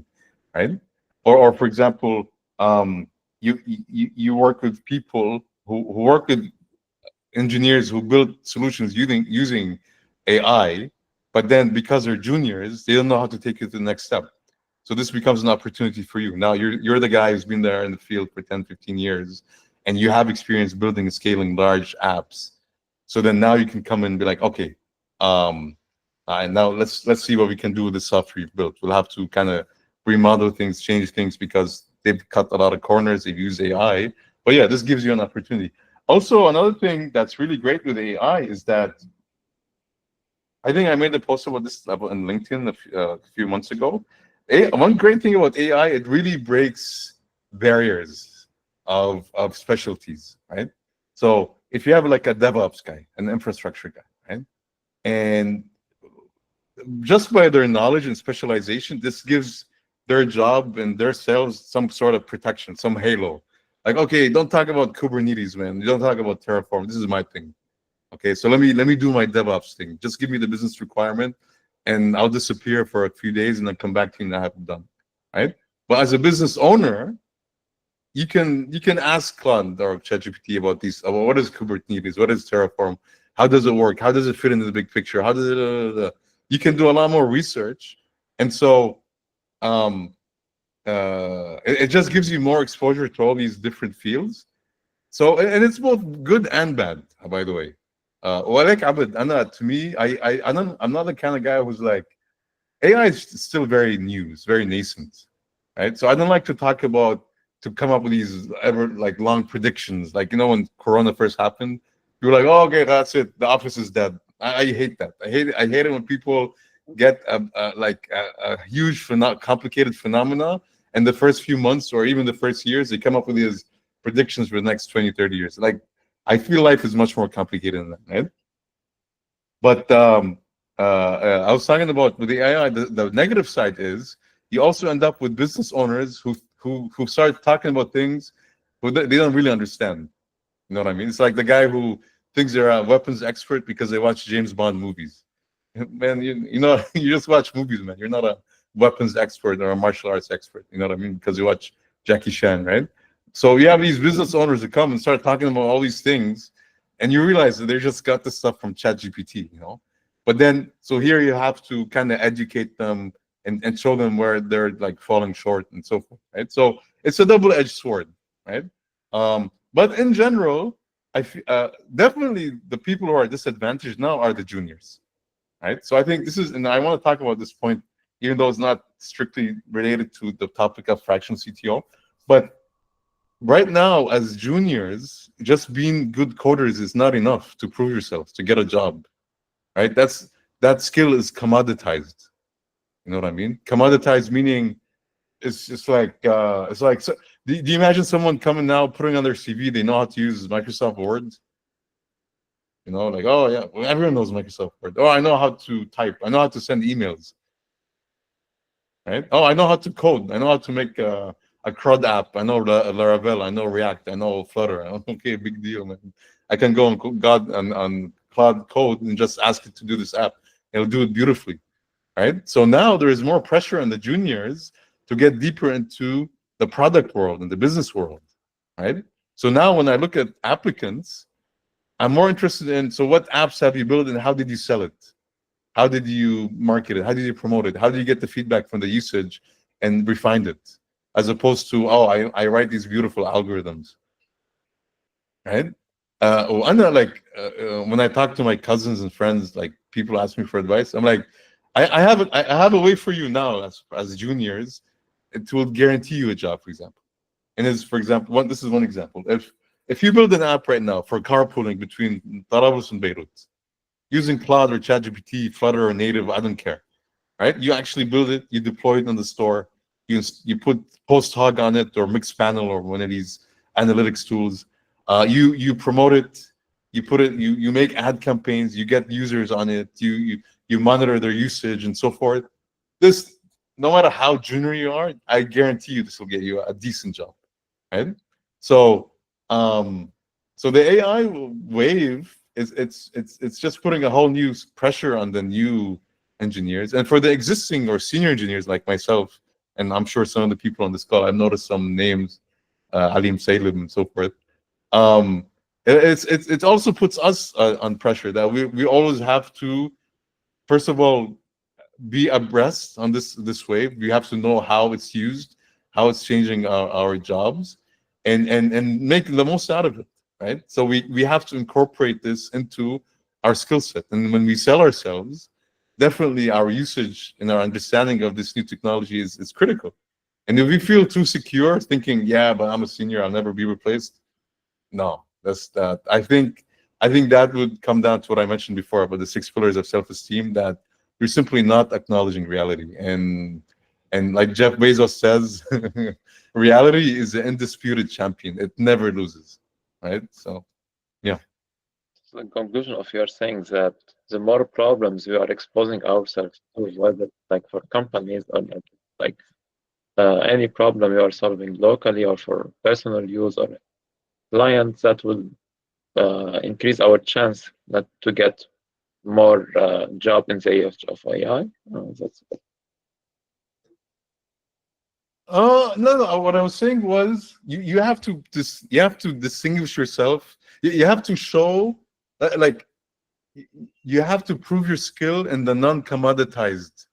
Speaker 2: right? Or for example, you work with people who work with engineers who build solutions using AI, but then because they're juniors, they don't know how to take it to the next step. So this becomes an opportunity for you. Now you're the guy who's been there in the field for 10, 15 years, and you have experience building and scaling large apps. So then now you can come in and be like, okay, and now let's see what we can do with the software you've built. We'll have to kind of remodel things, change things because they've cut a lot of corners. They've used AI, but yeah, this gives you an opportunity. Also, another thing that's really great with AI is that I think I made a post about this on LinkedIn a few months ago. One great thing about AI, it really breaks barriers of specialties, right? So if you have like a DevOps guy, an infrastructure guy, right? And just by their knowledge and specialization, this gives their job and their sales some sort of protection, some halo. Like, okay, don't talk about Kubernetes, man. You don't talk about Terraform. This is my thing. Okay, so let me do my DevOps thing. Just give me the business requirement, and I'll disappear for a few days and then come back to you and I have it done. Right? But as a business owner, you can ask Claude or ChatGPT about these. About what is Kubernetes? What is Terraform? How does it work? How does it fit into the big picture? How does it? You can do a lot more research, and so um, it just gives you more exposure to all these different fields. So and it's both good and bad, by the way. Like Abed, to me, I'm not the kind of guy who's like AI is still very new, it's very nascent, right? So I don't like to talk about to come up with these ever like long predictions. Like when Corona first happened, you were like, "Oh, okay, that's it. The office is dead." I hate that. I hate it. I hate it when people get a huge, complicated phenomena, and the first few months or even the first years, they come up with these predictions for the next 20, 30 years. Like, I feel life is much more complicated than that, right? But I was talking about with the AI, the negative side is you also end up with business owners who start talking about things who they don't really understand. You know what I mean? It's like the guy who thinks they're a weapons expert because they watch James Bond movies. Man, you know, you just watch movies, man. You're not a weapons expert or a martial arts expert. You know what I mean? Because you watch Jackie Chan, right? So you have these business owners that come and start talking about all these things, and you realize that they just got this stuff from ChatGPT, you know. But then, so here you have to kind of educate them and show them where they're like falling short and so forth, right? So it's a double-edged sword, right? But in general, definitely the people who are disadvantaged now are the juniors, right? So I think this is, and I want to talk about this point, even though it's not strictly related to the topic of fractional CTO. But right now, as juniors, just being good coders is not enough to prove yourself, to get a job, right? That skill is commoditized. You know what I mean? Commoditized meaning it's like so, do you imagine someone coming now putting on their CV they know how to use Microsoft Word? You know, like, oh yeah, well, everyone knows Microsoft Word. Oh, I know how to type. I know how to send emails. Right? Oh, I know how to code. I know how to make a CRUD app. I know Laravel. I know React. I know Flutter. Okay, big deal, man. I can go on Cloud Code and just ask it to do this app. It'll do it beautifully. Right? So now there is more pressure on the juniors to get deeper into the product world and the business world. Right? So now when I look at applicants, I'm more interested in, so what apps have you built and how did you sell it? How did you market it? How did you promote it? How did you get the feedback from the usage and refine it? As opposed to, oh, I write these beautiful algorithms, right? When I talk to my cousins and friends, like people ask me for advice, I'm like, I have a way for you now as juniors. It will guarantee you a job, for example. And is, for example, this is one example. If you build an app right now for carpooling between Tarabus and Beirut, using Cloud or ChatGPT, Flutter or native, I don't care, right? You actually build it, you deploy it on the store, you put Post Hog on it or Mixpanel or one of these analytics tools. You promote it, you make ad campaigns, you get users on it, you monitor their usage and so forth. This, no matter how junior you are, I guarantee you this will get you a decent job, right? So, so the AI wave it's just putting a whole new pressure on the new engineers, and for the existing or senior engineers like myself, and I'm sure some of the people on this call, I've noticed some names, Alim Salim and so forth. It also puts us on pressure that we always have to, first of all, be abreast on this wave. We have to know how it's used, how it's changing our jobs, and make the most out of it, right? So we have to incorporate this into our skill set, and when we sell ourselves, definitely our usage and our understanding of this new technology is critical. And if we feel too secure, thinking, yeah, but I'm a senior, I'll never be replaced. No, that's that. I think that would come down to what I mentioned before about the 6 pillars of self-esteem, that you're simply not acknowledging reality. And like Jeff Bezos says, reality is the undisputed champion. It never loses, right? So, yeah.
Speaker 1: So the conclusion of your saying that the more problems we are exposing ourselves to, whether like for companies or like any problem you are solving locally or for personal use or clients, that will increase our chance not to get more job in the age of AI. That's
Speaker 2: No, no. What I was saying was you have to you have to distinguish yourself. You have to show like you have to prove your skill in the non-commoditized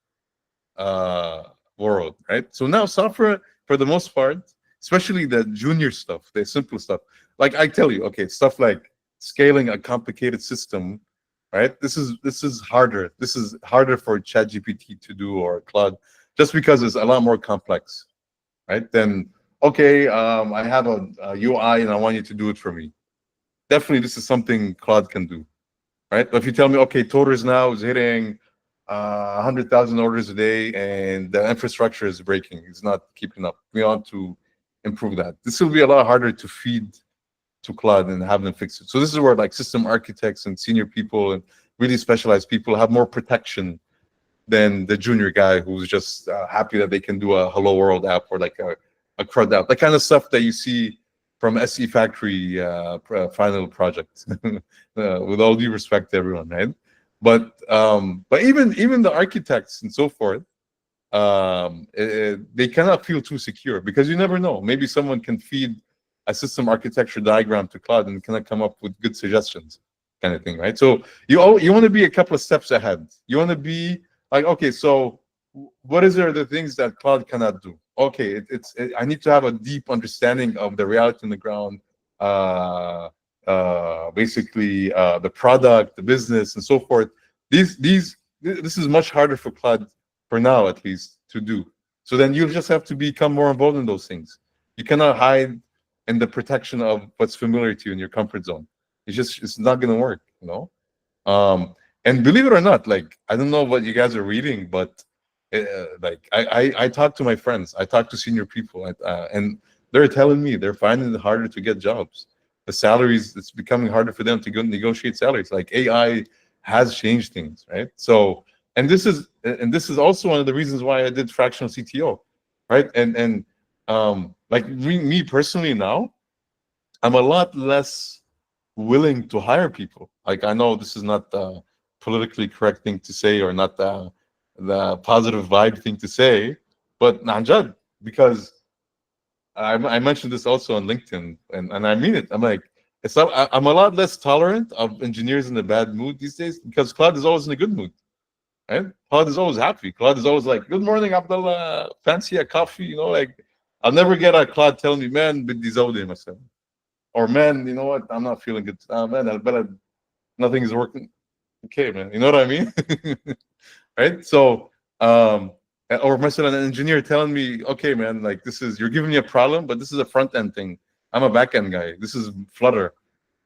Speaker 2: uh, world, right? So now software, for the most part, especially the junior stuff, the simple stuff, like I tell you, okay, stuff like scaling a complicated system, right? This is harder. This is harder for ChatGPT to do or Claude, just because it's a lot more complex, right? Then okay, I have a UI and I want you to do it for me. Definitely, this is something Claude can do, right? But if you tell me, okay, Toters now is hitting 100,000 orders a day, and the infrastructure is breaking, it's not keeping up. We want to improve that. This will be a lot harder to feed to Claude and have them fix it. So this is where like system architects and senior people and really specialized people have more protection than the junior guy who's just happy that they can do a Hello World app or like a CRUD app, the kind of stuff that you see from SE Factory final project. With all due respect to everyone, right? But even the architects and so forth, they cannot feel too secure because you never know. Maybe someone can feed a system architecture diagram to Claude and cannot come up with good suggestions, kind of thing, right? So you want to be a couple of steps ahead. You want to be like, okay, so what is there the things that Claude cannot do? Okay, I need to have a deep understanding of the reality on the ground, basically the product, the business, and so forth. This is much harder for Claude, for now at least, to do, So then you just have to become more involved in those things. You cannot hide in the protection of what's familiar to you in your comfort zone. It's not gonna work, you know. And believe it or not, like I don't know what you guys are reading, but like I talk to my friends, I talk to senior people, and they're telling me they're finding it harder to get jobs. The salaries, it's becoming harder for them to go negotiate salaries. Like AI has changed things, right? So, and this is also one of the reasons why I did fractional CTO, right? And like me personally now, I'm a lot less willing to hire people. Like I know this is not the politically correct thing to say, or not the positive vibe thing to say, but Nanjad, because I mentioned this also on LinkedIn, and I mean it. I'm like, I'm a lot less tolerant of engineers in a bad mood these days, because Claude is always in a good mood, right? Claude is always happy. Claude is always like, "Good morning, Abdullah. Fancy a coffee?" You know, like I'll never get a Claude telling me, "Man, بدي زودة مثلا," or "Man, you know what? I'm not feeling good. Man, nothing is working." Okay, man. You know what I mean? Right? So, or مثلا an engineer telling me, "Okay, man, like this is you're giving me a problem, but this is a front end thing. I'm a back end guy. This is Flutter.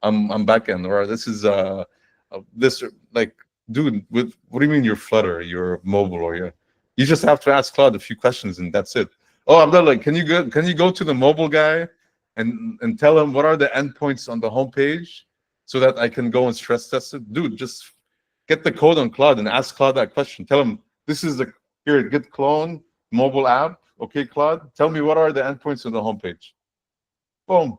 Speaker 2: I'm back end, or this is this like, dude, with what do you mean you're Flutter? You're mobile, or you just have to ask Claude a few questions and that's it. Oh, Abdullah, can you go to the mobile guy and tell him what are the endpoints on the homepage so that I can go and stress test it? Dude, just get the code on Claude and ask Claude that question. Tell him this is the here git clone mobile app. Okay, Claude, tell me what are the endpoints on the homepage. Boom.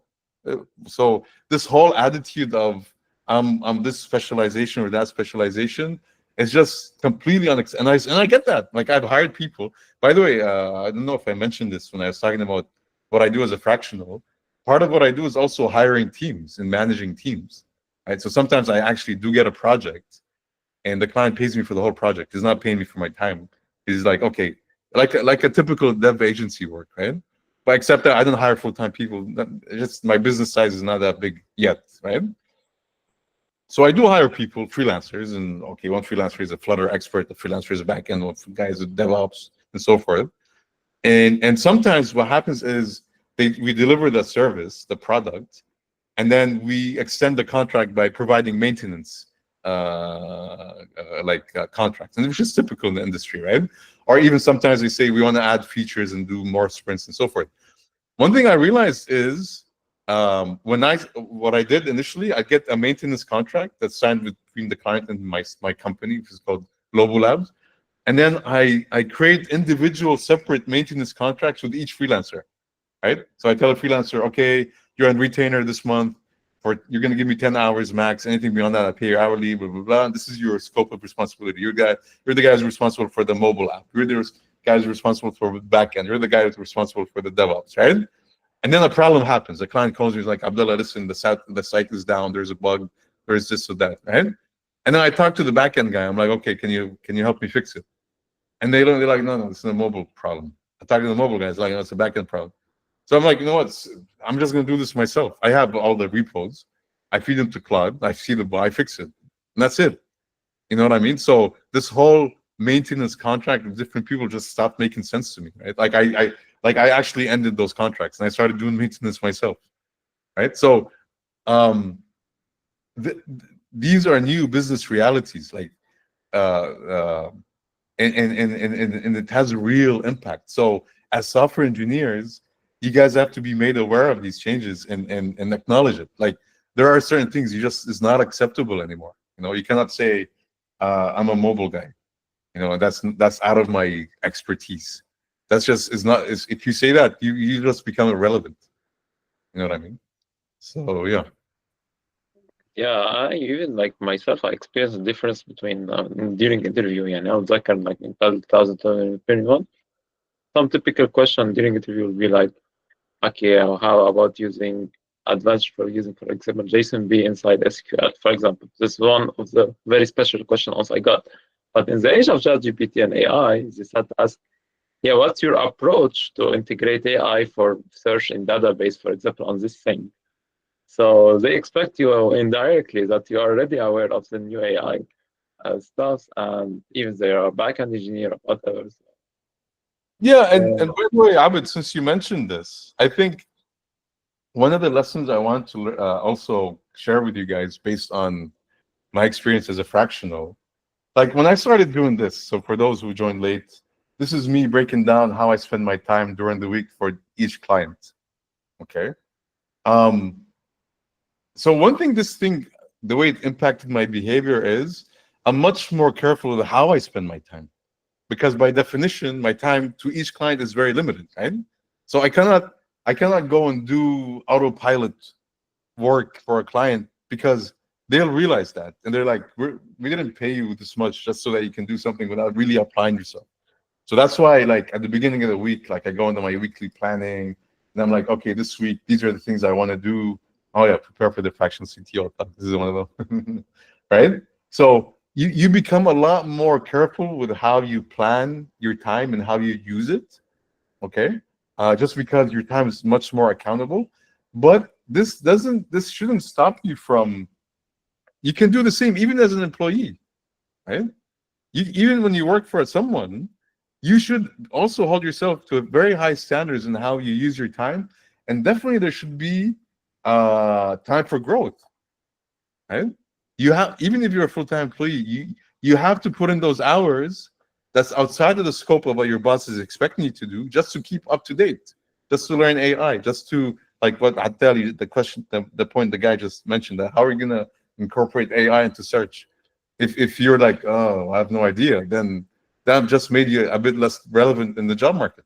Speaker 2: So this whole attitude of I'm this specialization or that specialization is just completely and I get that. Like I've hired people. By the way, I don't know if I mentioned this when I was talking about what I do as a fractional. Part of what I do is also hiring teams and managing teams. Right. So sometimes I actually do get a project and the client pays me for the whole project. He's not paying me for my time. He's like, okay, like a typical dev agency work, right? But except that I don't hire full time people. Just my business size is not that big yet, right? So I do hire people, freelancers, and okay, one freelancer is a Flutter expert, the freelancer is a backend, one guy is a DevOps, and so forth. And sometimes what happens is we deliver the service, the product, and then we extend the contract by providing maintenance contracts, and which is typical in the industry, right? Or even sometimes we say we want to add features and do more sprints and so forth. One thing I realized is what I did initially, I get a maintenance contract that's signed between the client and my company, which is called Global Labs, and then I create individual separate maintenance contracts with each freelancer, right? So I tell a freelancer, okay, you're on retainer this month. You're going to give me 10 hours max. Anything beyond that, I pay you hourly, blah, blah, blah. This is your scope of responsibility. You're the guy who's responsible for the mobile app. You're the guy who's responsible for the backend. You're the guy who's responsible for the DevOps, right? And then a problem happens. The client calls me, he's like, Abdullah, listen, the site is down. There's a bug. There's this or that, right? And then I talk to the backend guy. I'm like, okay, can you help me fix it? And they're like, no, this is a mobile problem. I talk to the mobile guy. It's like, no, it's a backend problem. So I'm like, you know what? I'm just going to do this myself. I have all the repos. I feed them to Claude. I see the bug. I fix it. And that's it. You know what I mean? So this whole maintenance contract with different people just stopped making sense to me, right? Like I actually ended those contracts and I started doing maintenance myself, right? So um, th- these are new business realities, like uh, uh, and it has a real impact. So as software engineers, you guys have to be made aware of these changes and acknowledge it. Like there are certain things it's not acceptable anymore. You know, you cannot say I'm a mobile guy. You know, that's out of my expertise. That's just is not. If you say that, you just become irrelevant. You know what I mean? So yeah.
Speaker 1: Yeah, I even like myself, I experienced the difference between during interview. يعني I was like in 2021, some typical question during interview will be like, okay, how about using advanced for using, for example, JSON-B inside SQL, for example. This is one of the very special questions I got. But in the age of ChatGPT and AI, they start to ask, yeah, what's your approach to integrate AI for search in database, for example, on this thing? So they expect you indirectly that you are already aware of the new AI. Stuff, and even they are backend engineer or whatever.
Speaker 2: Yeah,
Speaker 1: Uh,
Speaker 2: and by the way, Abid, since you mentioned this, I think one of the lessons I want to also share with you guys based on my experience as a fractional, like when I started doing this, so for those who joined late, this is me breaking down how I spend my time during the week for each client. Okay. Um, so one thing, the way it impacted my behavior is I'm much more careful with how I spend my time because by definition, my time to each client is very limited, right? So I cannot go and do autopilot work for a client because they'll realize that and they're like, we didn't pay you this much just so that you can do something without really applying yourself. So that's why, like at the beginning of the week, like I go into my weekly planning and I'm like, okay, this week these are the things I want to do. Oh yeah, prepare for the fractional CTO. This is one of them, right? So you become a lot more careful with how you plan your time and how you use it. Okay, just because your time is much more accountable. But this shouldn't stop you from. You can do the same even as an employee, right? Even when you work for someone, you should also hold yourself to very high standards in how you use your time, and definitely there should be time for growth, right? You have, even if you're a full-time employee, you have to put in those hours that's outside of the scope of what your boss is expecting you to do, just to keep up to date, just to learn AI, just to, like what I tell you, the question, the point the guy just mentioned, that how are you gonna incorporate AI into search? If you're like, oh, I have no idea, then that just made you a bit less relevant in the job market,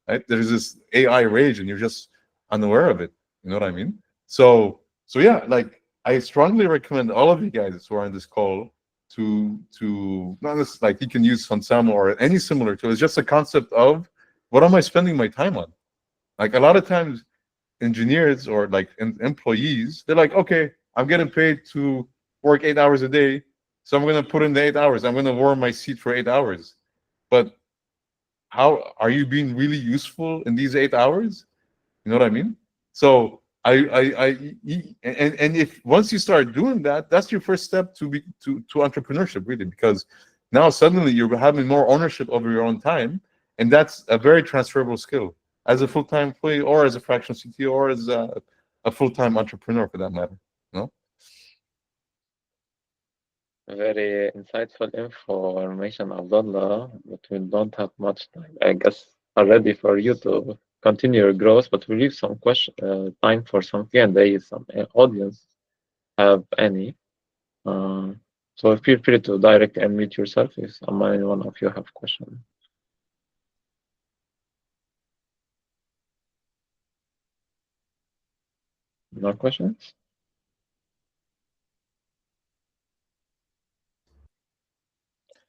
Speaker 2: right? There's this AI rage, and you're just unaware of it. You know what I mean? So yeah, like I strongly recommend all of you guys who are on this call to not just like you can use Fansamo or any similar tool. It's just a concept of what am I spending my time on? Like a lot of times, engineers or like employees, they're like, okay, I'm getting paid to work 8 hours a day, so I'm gonna put in the 8 hours. I'm gonna warm my seat for 8 hours. But how are you being really useful in these 8 hours? You know what I mean? So and if once you start doing that, that's your first step to entrepreneurship, really, because now suddenly you're having more ownership over your own time, and that's a very transferable skill as a full-time employee or as a fractional CTO or as a full-time entrepreneur for that matter. No?
Speaker 1: Very insightful information, Abdullah, but we don't have much time, I guess, already for you to continue your growth, but we leave some time for some Q&A, some audience have any. Uh, so feel free to direct and mute yourself if anyone of you have question. No questions?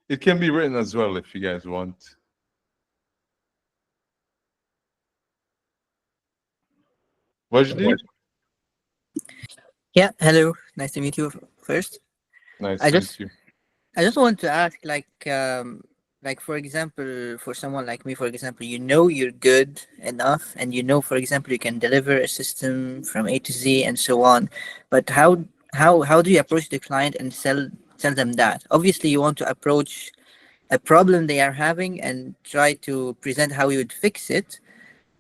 Speaker 2: It can be written as well if you guys want. Wajdi?
Speaker 3: Yeah, hello. Nice to meet you first.
Speaker 2: Nice
Speaker 3: I
Speaker 2: to meet
Speaker 3: just
Speaker 2: you.
Speaker 3: I just want to ask like for example, for someone like me, for example, you know you're good enough and you know, for example, you can deliver a system from A to Z and so on. But how do you approach the client and sell them that? Obviously you want to approach a problem they are having and try to present how you would fix it.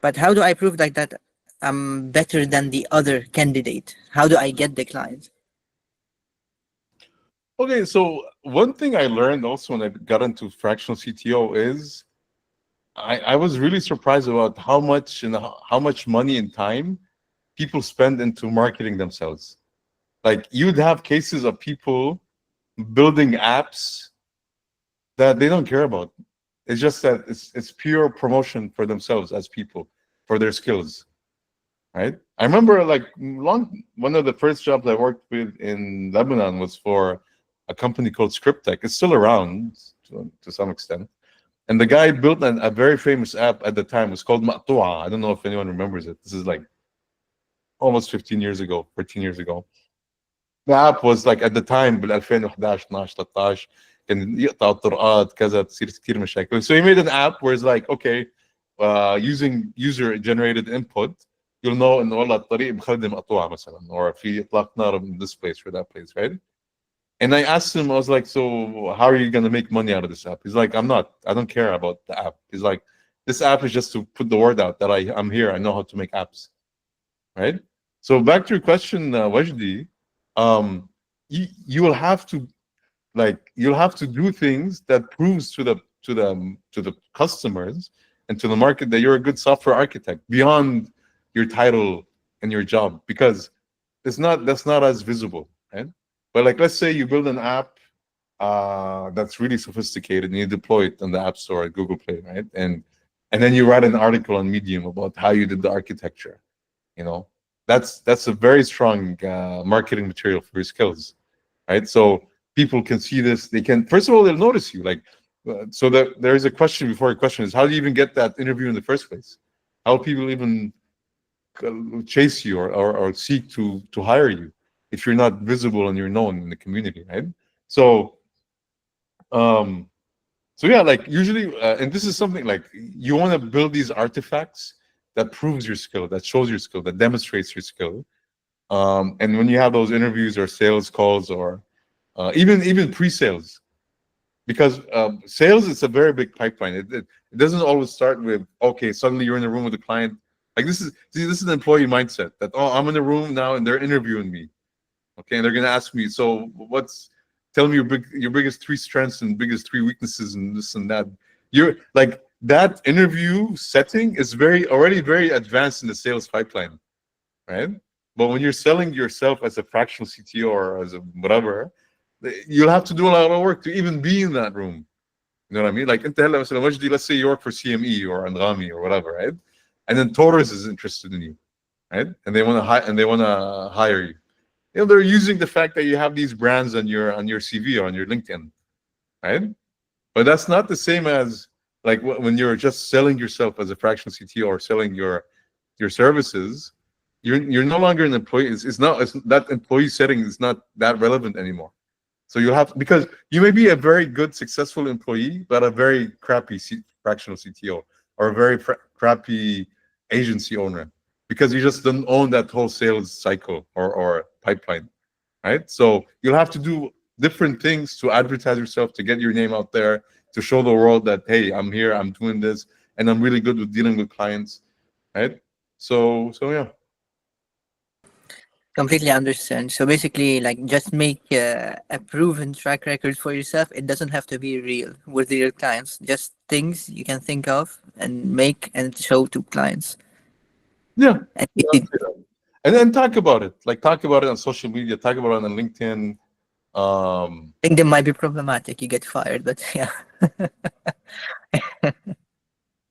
Speaker 3: But how do I prove like that I'm better than the other candidate? How do I get the client?
Speaker 2: Okay, so one thing I learned also when I got into fractional CTO is I was really surprised about how much and how much money and time people spend into marketing themselves. Like you'd have cases of people building apps that they don't care about. It's just that it's pure promotion for themselves as people, for their skills, right? I remember like one of the first jobs I worked with in Lebanon was for a company called Scriptech. It's still around to some extent. And the guy built a very famous app at the time. It was called Maqtu'a. I don't know if anyone remembers it. This is like almost 15 years ago, 14 years ago. The app was like at the time بال 2011 12 13 كان يقطع الطرقات كذا تصير كثير مشاكل. So he made an app where it's like, okay, using user generated input, you'll know ان والله الطريق مخدم مقطوعة مثلا, or في اطلاق نار in this place or that place, right? And I asked him, I was like, so how are you going to make money out of this app? He's like, I don't care about the app. He's like, This app is just to put the word out that I'm here. I know how to make apps, right? So back to your question, Wajdi, you will have to you'll have to do things that proves to the customers and to the market that you're a good software architect beyond your title and your job, because that's not as visible, right? But like, let's say you build an app that's really sophisticated and you deploy it on the App Store at Google Play, right? And then you write an article on Medium about how you did the architecture. You know, that's a very strong marketing material for your skills, right? So people can see this. They can, first of all, they'll notice you. Like, so that there is a question before a question is, how do you even get that interview in the first place? How people even chase you or seek to hire you if you're not visible and you're known in the community, right? So um so yeah, like usually and this is something like you want to build these artifacts that proves your skill, that shows your skill, that demonstrates your skill. And when you have those interviews or sales calls or even pre-sales, because sales is a very big pipeline. It doesn't always start with, okay, suddenly you're in a room with a client. Like this is an employee mindset that, oh, I'm in a room now and they're interviewing me, okay, and they're gonna ask me, so tell me your biggest three strengths and biggest three weaknesses and this and that. You're like, that interview setting is already very advanced in the sales pipeline, right? But when you're selling yourself as a fractional CTO or as a whatever, you'll have to do a lot of work to even be in that room. You know what I mean? Like, let's say you work for CME or Andrami or whatever, right? And then Taurus is interested in you, right? And they want to hire you. You know, they're using the fact that you have these brands on your CV or on your LinkedIn, right? But that's not the same as like when you're just selling yourself as a fractional CTO or selling your services. You're no longer an employee. It's that employee setting is not that relevant anymore. So you'll have, because you may be a very good, successful employee, but a very crappy fractional CTO or a very crappy agency owner, because you just don't own that whole sales cycle or pipeline, right? So you'll have to do different things to advertise yourself, to get your name out there, to show the world that, hey, I'm here, I'm doing this, and I'm really good with dealing with clients, right? So yeah.
Speaker 3: Completely understand. So basically, like, just make a proven track record for yourself. It doesn't have to be real with real clients. Just things you can think of and make and show to clients.
Speaker 2: Yeah.
Speaker 3: And
Speaker 2: And then talk about it. Like, talk about it on social media, talk about it on LinkedIn.
Speaker 3: I think they might be problematic. You get fired, but yeah.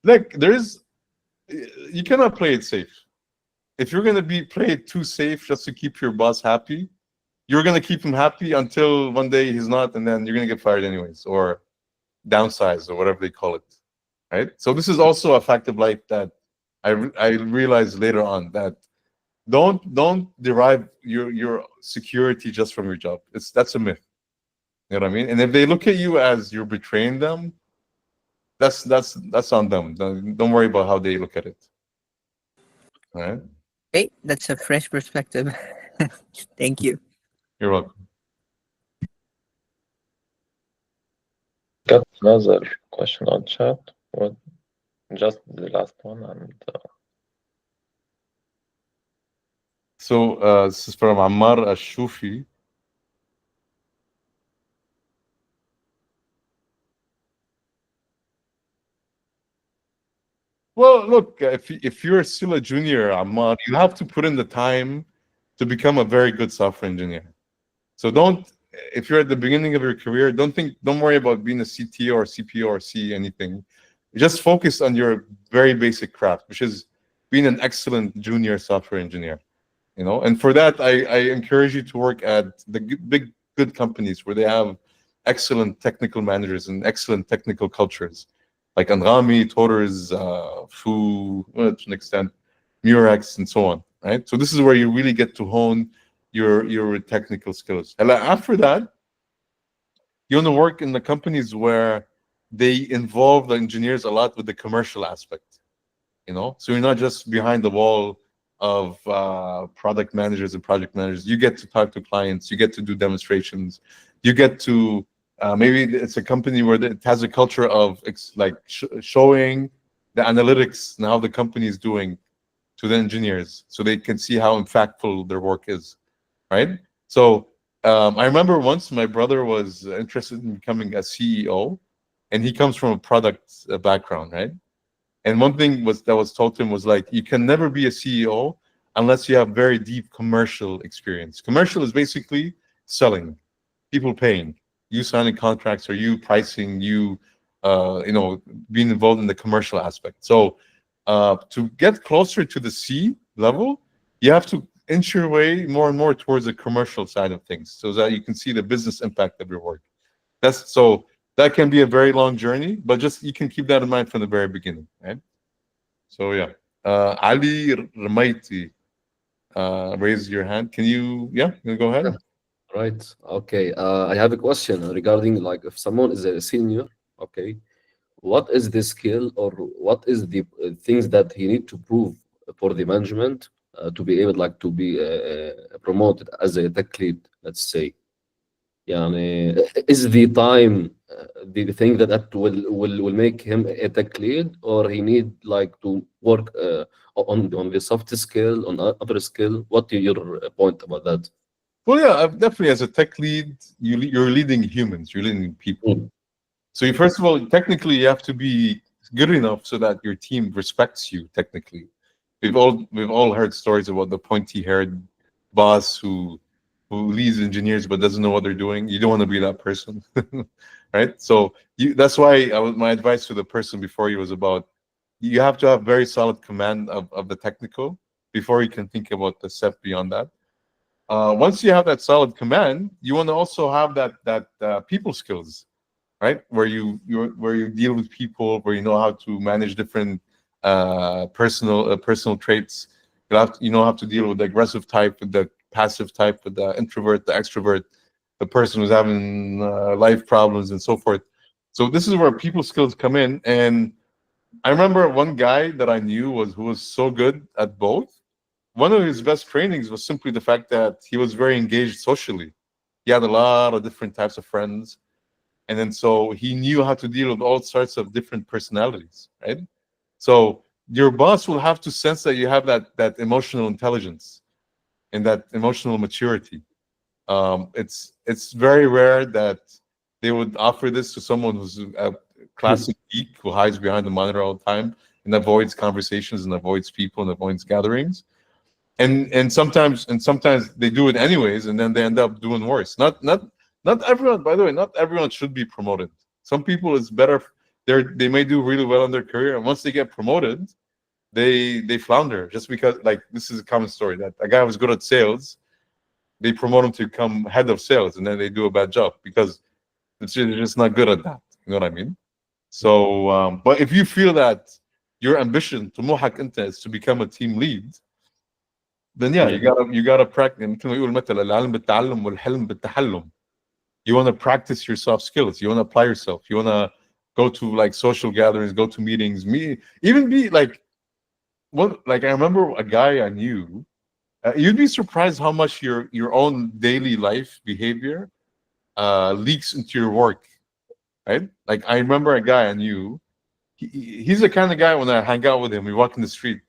Speaker 2: Like, you cannot play it safe. If you're gonna play it too safe just to keep your boss happy, you're gonna keep him happy until one day he's not, and then you're gonna get fired anyways, or downsized, or whatever they call it, right? So this is also a fact of life that I realized later on, that don't derive your security just from your job. That's a myth. You know what I mean? And if they look at you as you're betraying them, that's on them. Don't worry about how they look at it. All right?
Speaker 3: Hey, that's a fresh perspective. Thank you.
Speaker 2: You're welcome.
Speaker 1: Got another question on chat. What? Just the last one, and
Speaker 2: So this is from Ammar Ashufi. Well, look, if you're still a junior, Ammar, you have to put in the time to become a very good software engineer. So if you're at the beginning of your career, don't worry about being a CTO or CPO or C anything. Just focus on your very basic craft, which is being an excellent junior software engineer. You know, and for that, I encourage you to work at the big good companies where they have excellent technical managers and excellent technical cultures, like Andrami, Totors, Fu, well, to an extent, Murex, and so on. Right. So this is where you really get to hone your technical skills. And after that, you want to work in the companies where they involve the engineers a lot with the commercial aspect. You know, so you're not just behind the wall of product managers and project managers. You get to talk to clients. You get to do demonstrations. You get to maybe it's a company where it has a culture of showing the analytics and how the company is doing to the engineers, so they can see how impactful their work is, right? So I remember once my brother was interested in becoming a CEO, and he comes from a product background, right? And one thing was told to him was like, you can never be a CEO unless you have very deep commercial experience. Commercial is basically selling, people paying, you signing contracts, or you pricing, being involved in the commercial aspect. So to get closer to the C level, you have to inch your way more and more towards the commercial side of things, so that you can see the business impact of your work. That can be a very long journey, but just you can keep that in mind from the very beginning, right? So yeah, Ali Ramaiti, raise your hand. Can you? Yeah, you go
Speaker 4: Yeah,
Speaker 2: ahead.
Speaker 4: right. Okay. I have a question regarding like if someone is a senior, okay, what is the skill or what is the things that he need to prove for the management to be able like to be promoted as a tech lead, let's say. يعني is the time the thing that will make him a tech lead, or he need like to work on the soft skill, on other skill? What is your point about that?
Speaker 2: Well, yeah, definitely. As a tech lead, you're leading humans. You're leading people.
Speaker 4: Mm,
Speaker 2: So you, first of all, technically, you have to be good enough so that your team respects you. Technically, we've all heard stories about the pointy-haired boss who leads engineers but doesn't know what they're doing. You don't want to be that person, right? So that's why my advice to the person before you was about, you have to have very solid command of the technical before you can think about the step beyond that. Once you have that solid command, you want to also have that people skills, right? Where you deal with people, where you know how to manage different personal traits. You know how to deal with the aggressive type, with the passive type, with the introvert, the extrovert, the person who's having life problems, and so forth. So this is where people skills come in. And I remember one guy that I knew who was so good at both. One of his best trainings was simply the fact that he was very engaged socially. He had a lot of different types of friends, and then so he knew how to deal with all sorts of different personalities, right? So your boss will have to sense that you have that emotional intelligence and that emotional maturity. It's very rare that they would offer this to someone who's a
Speaker 4: mm,
Speaker 2: classic geek who hides behind the monitor all the time and avoids conversations and avoids people and avoids gatherings. And sometimes they do it anyways, and then they end up doing worse. Not everyone, by the way, not everyone should be promoted. Some people it's better. They may do really well in their career, and once they get promoted, they flounder just because, like, this is a common story that a guy was good at sales, they promote him to become head of sales, and then they do a bad job because they're just not good at that. You know what I mean? So, but if you feel that your ambition, طموحك انت, is to become a team lead, then yeah, you
Speaker 4: mm,
Speaker 2: gotta practice. مثل ما يقول مثلا العلم بالتعلم والحلم بالتحلم. You want to practice your soft skills. You want to apply yourself. You want to go to like social gatherings, go to meetings, even be like what. Like I remember a guy I knew. You'd be surprised how much your own daily life behavior leaks into your work, right? Like I remember a guy I knew. He's the kind of guy when I hang out with him, we walk in the street.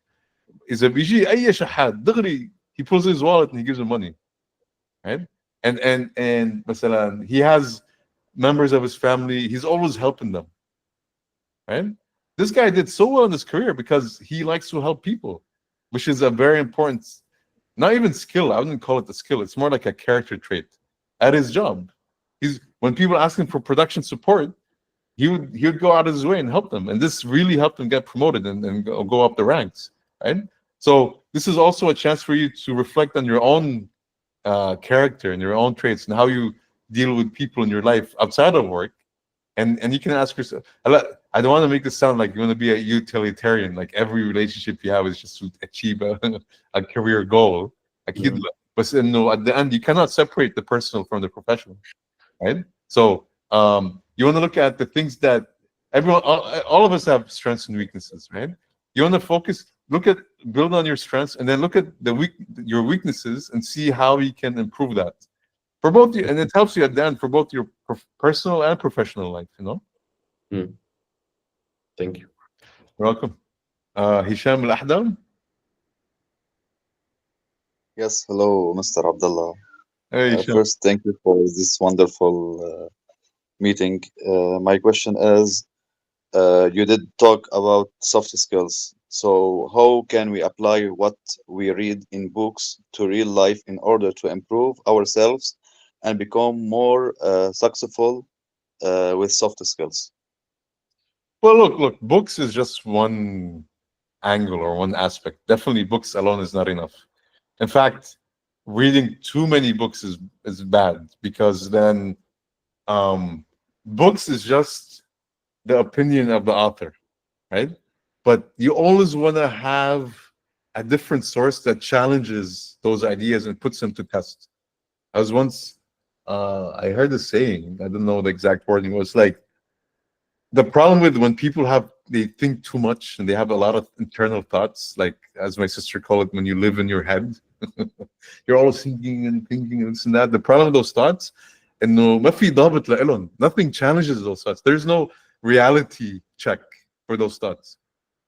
Speaker 2: Is a بيجي أي شحات دغري, he pulls his wallet and he gives him money, right? And مثلا he has members of his family, he's always helping them, right? This guy did so well in his career because he likes to help people, which is a very important, not even skill. I wouldn't call it a skill. It's more like a character trait at his job. When people ask him for production support, he would go out of his way and help them, and this really helped him get promoted and go up the ranks, right? So this is also a chance for you to reflect on your own character and your own traits and how you deal with people in your life outside of work. And you can ask yourself, I don't want to make this sound like you want to be a utilitarian, like every relationship you have is just to achieve a career goal. أكيد
Speaker 4: mm,
Speaker 2: لا. But no, at the end, you cannot separate the personal from the professional, right? So you want to look at the things that all of us have strengths and weaknesses, right? You want to build on your strengths, and then look at your weaknesses and see how you can improve that for both you, and it helps you at the end for both your personal and professional life.
Speaker 4: mm. Thank you.
Speaker 2: Welcome. Hisham Al-Ahdam.
Speaker 5: Yes, hello, Mr. Abdullah.
Speaker 2: Hey, Hisham.
Speaker 5: First, thank you for this wonderful meeting. My question is, you did talk about soft skills. So, how can we apply what we read in books to real life in order to improve ourselves and become more successful with soft skills?
Speaker 2: Well, look, books is just one angle or one aspect. Definitely, books alone is not enough. In fact, reading too many books is bad because then books is just the opinion of the author, right? But you always want to have a different source that challenges those ideas and puts them to test. I was once, I heard a saying, I don't know the exact wording, it was like, the problem with when people they think too much and they have a lot of internal thoughts, like as my sister called it, when you live in your head, you're always thinking and this and that. The problem with those thoughts, انه ما في ضابط لإلهم. Nothing challenges those thoughts. There's no reality check for those thoughts,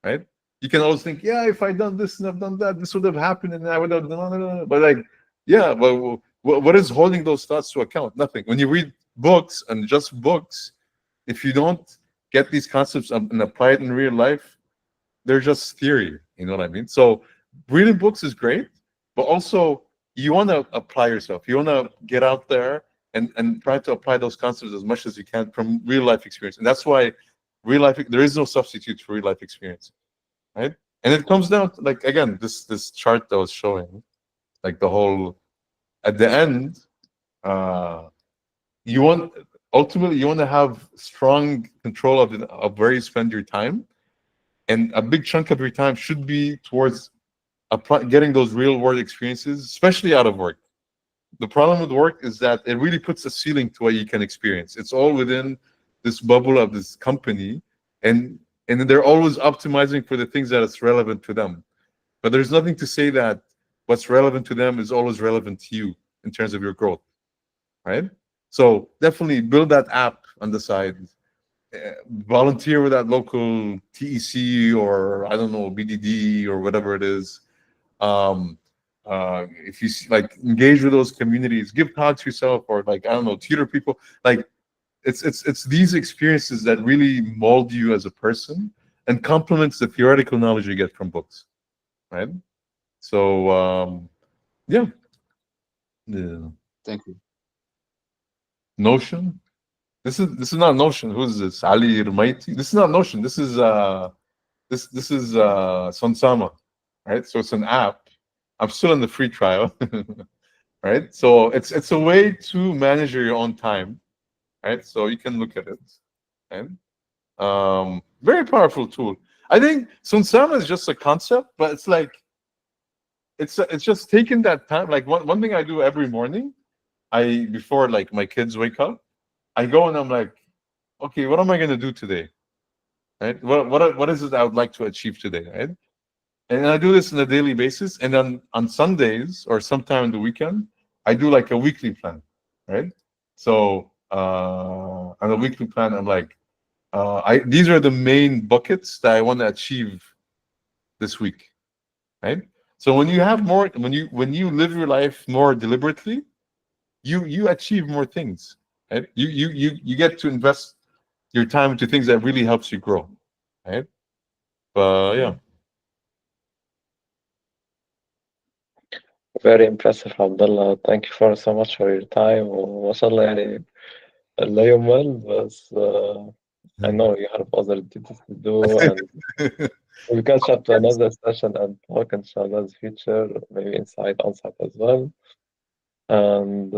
Speaker 2: right? You can always think, yeah, if I done this and I've done that, this would have happened, and I would have done. But like, yeah, but what is holding those thoughts to account? Nothing. When you read books and just books, if you don't get these concepts and apply it in real life, they're just theory. You know what I mean? So reading books is great, but also you want to apply yourself. You want to get out there and try to apply those concepts as much as you can from real life experience. And that's why real life, there is no substitute for real life experience, right? And it comes down to, like, again, this chart that I was showing, like the whole at the end, uh you want ultimately you want to have strong control of where you spend your time, and a big chunk of your time should be towards getting those real world experiences, especially out of work. The problem with work is that it really puts a ceiling to what you can experience. It's all within this bubble of this company, and they're always optimizing for the things that is relevant to them. But there's nothing to say that what's relevant to them is always relevant to you in terms of your growth, right? So definitely build that app on the side. Volunteer with that local TEC or I don't know BDD or whatever it is. Um, if you like engage with those communities, give talks yourself, or like I don't know, tutor people. Like it's these experiences that really mold you as a person and complements the theoretical knowledge you get from books, right? So yeah, yeah.
Speaker 5: Thank you.
Speaker 2: Notion. This is not Notion. Who's this? Ali Rumaiti. This is not Notion. This is Sonsama, right? So it's an app. I'm still in the free trial, right? So it's a way to manage your own time, right? So you can look at it, right? Very powerful tool. I think Sunsama is just a concept, but it's like it's just taking that time. Like one thing I do every morning, before like my kids wake up, I go and I'm like, okay, what am I gonna do today? Right? What is it I would like to achieve today? Right? And I do this on a daily basis. And then on Sundays or sometime in the weekend, I do like a weekly plan. Right? So on a weekly plan, I'm like, these are the main buckets that I want to achieve this week. Right? So when you have more, when you live your life more deliberately, you achieve more things. Right? You get to invest your time into things that really helps you grow. Right? But yeah.
Speaker 1: Very impressive, Abdullah. Thank you for so much for your time. وما شاء الله يعني لا يمل بس I know you have other duties to do and we'll catch up to another session and talk inshallah in the future, maybe inside, on-site as well. And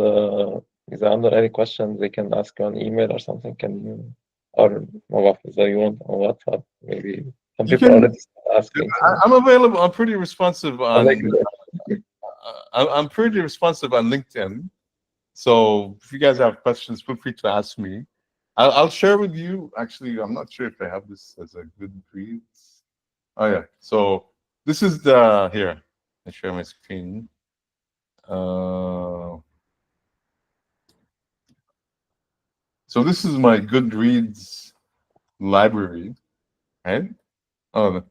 Speaker 1: إذا عندهم any questions they can ask you on email or something, can you, or ما بعرف إذا you want on WhatsApp, maybe some
Speaker 2: You
Speaker 1: people
Speaker 2: can.
Speaker 1: already start asking. So
Speaker 2: I'm available. I'm pretty responsive
Speaker 1: I think
Speaker 2: on. I'm pretty responsive on LinkedIn. So if you guys have questions, feel free to ask me. I'll share with you. Actually, I'm not sure if I have this as a good read. Oh yeah. So this is the here. I share my screen. So this is my Goodreads library, right? Oh,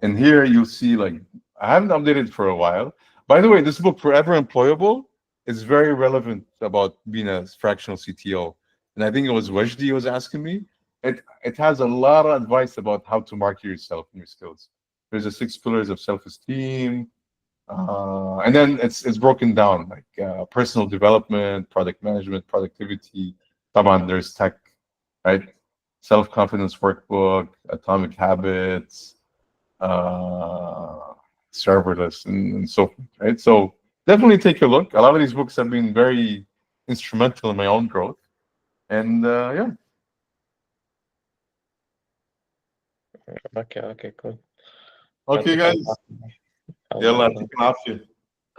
Speaker 2: and here you'll see like I haven't updated for a while. By the way, this book Forever Employable is very relevant about being a fractional CTO. And I think it was Wajdi was asking me. It has a lot of advice about how to market yourself and your skills. There's the 6 pillars of self-esteem, and then it's broken down like personal development, product management, productivity. Come on, there's tech, right? Self-confidence workbook, atomic habits, serverless, and so forth, right? So definitely take a look. A lot of these books have been very instrumental in my own growth, and yeah.
Speaker 1: Okay, cool.
Speaker 2: Okay, guys. يلا
Speaker 1: الله
Speaker 2: يعطيكم العافية.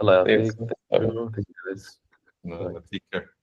Speaker 4: الله
Speaker 1: يعافيك.
Speaker 4: يعافيك. Thank you. Thank you guys.
Speaker 2: Take care.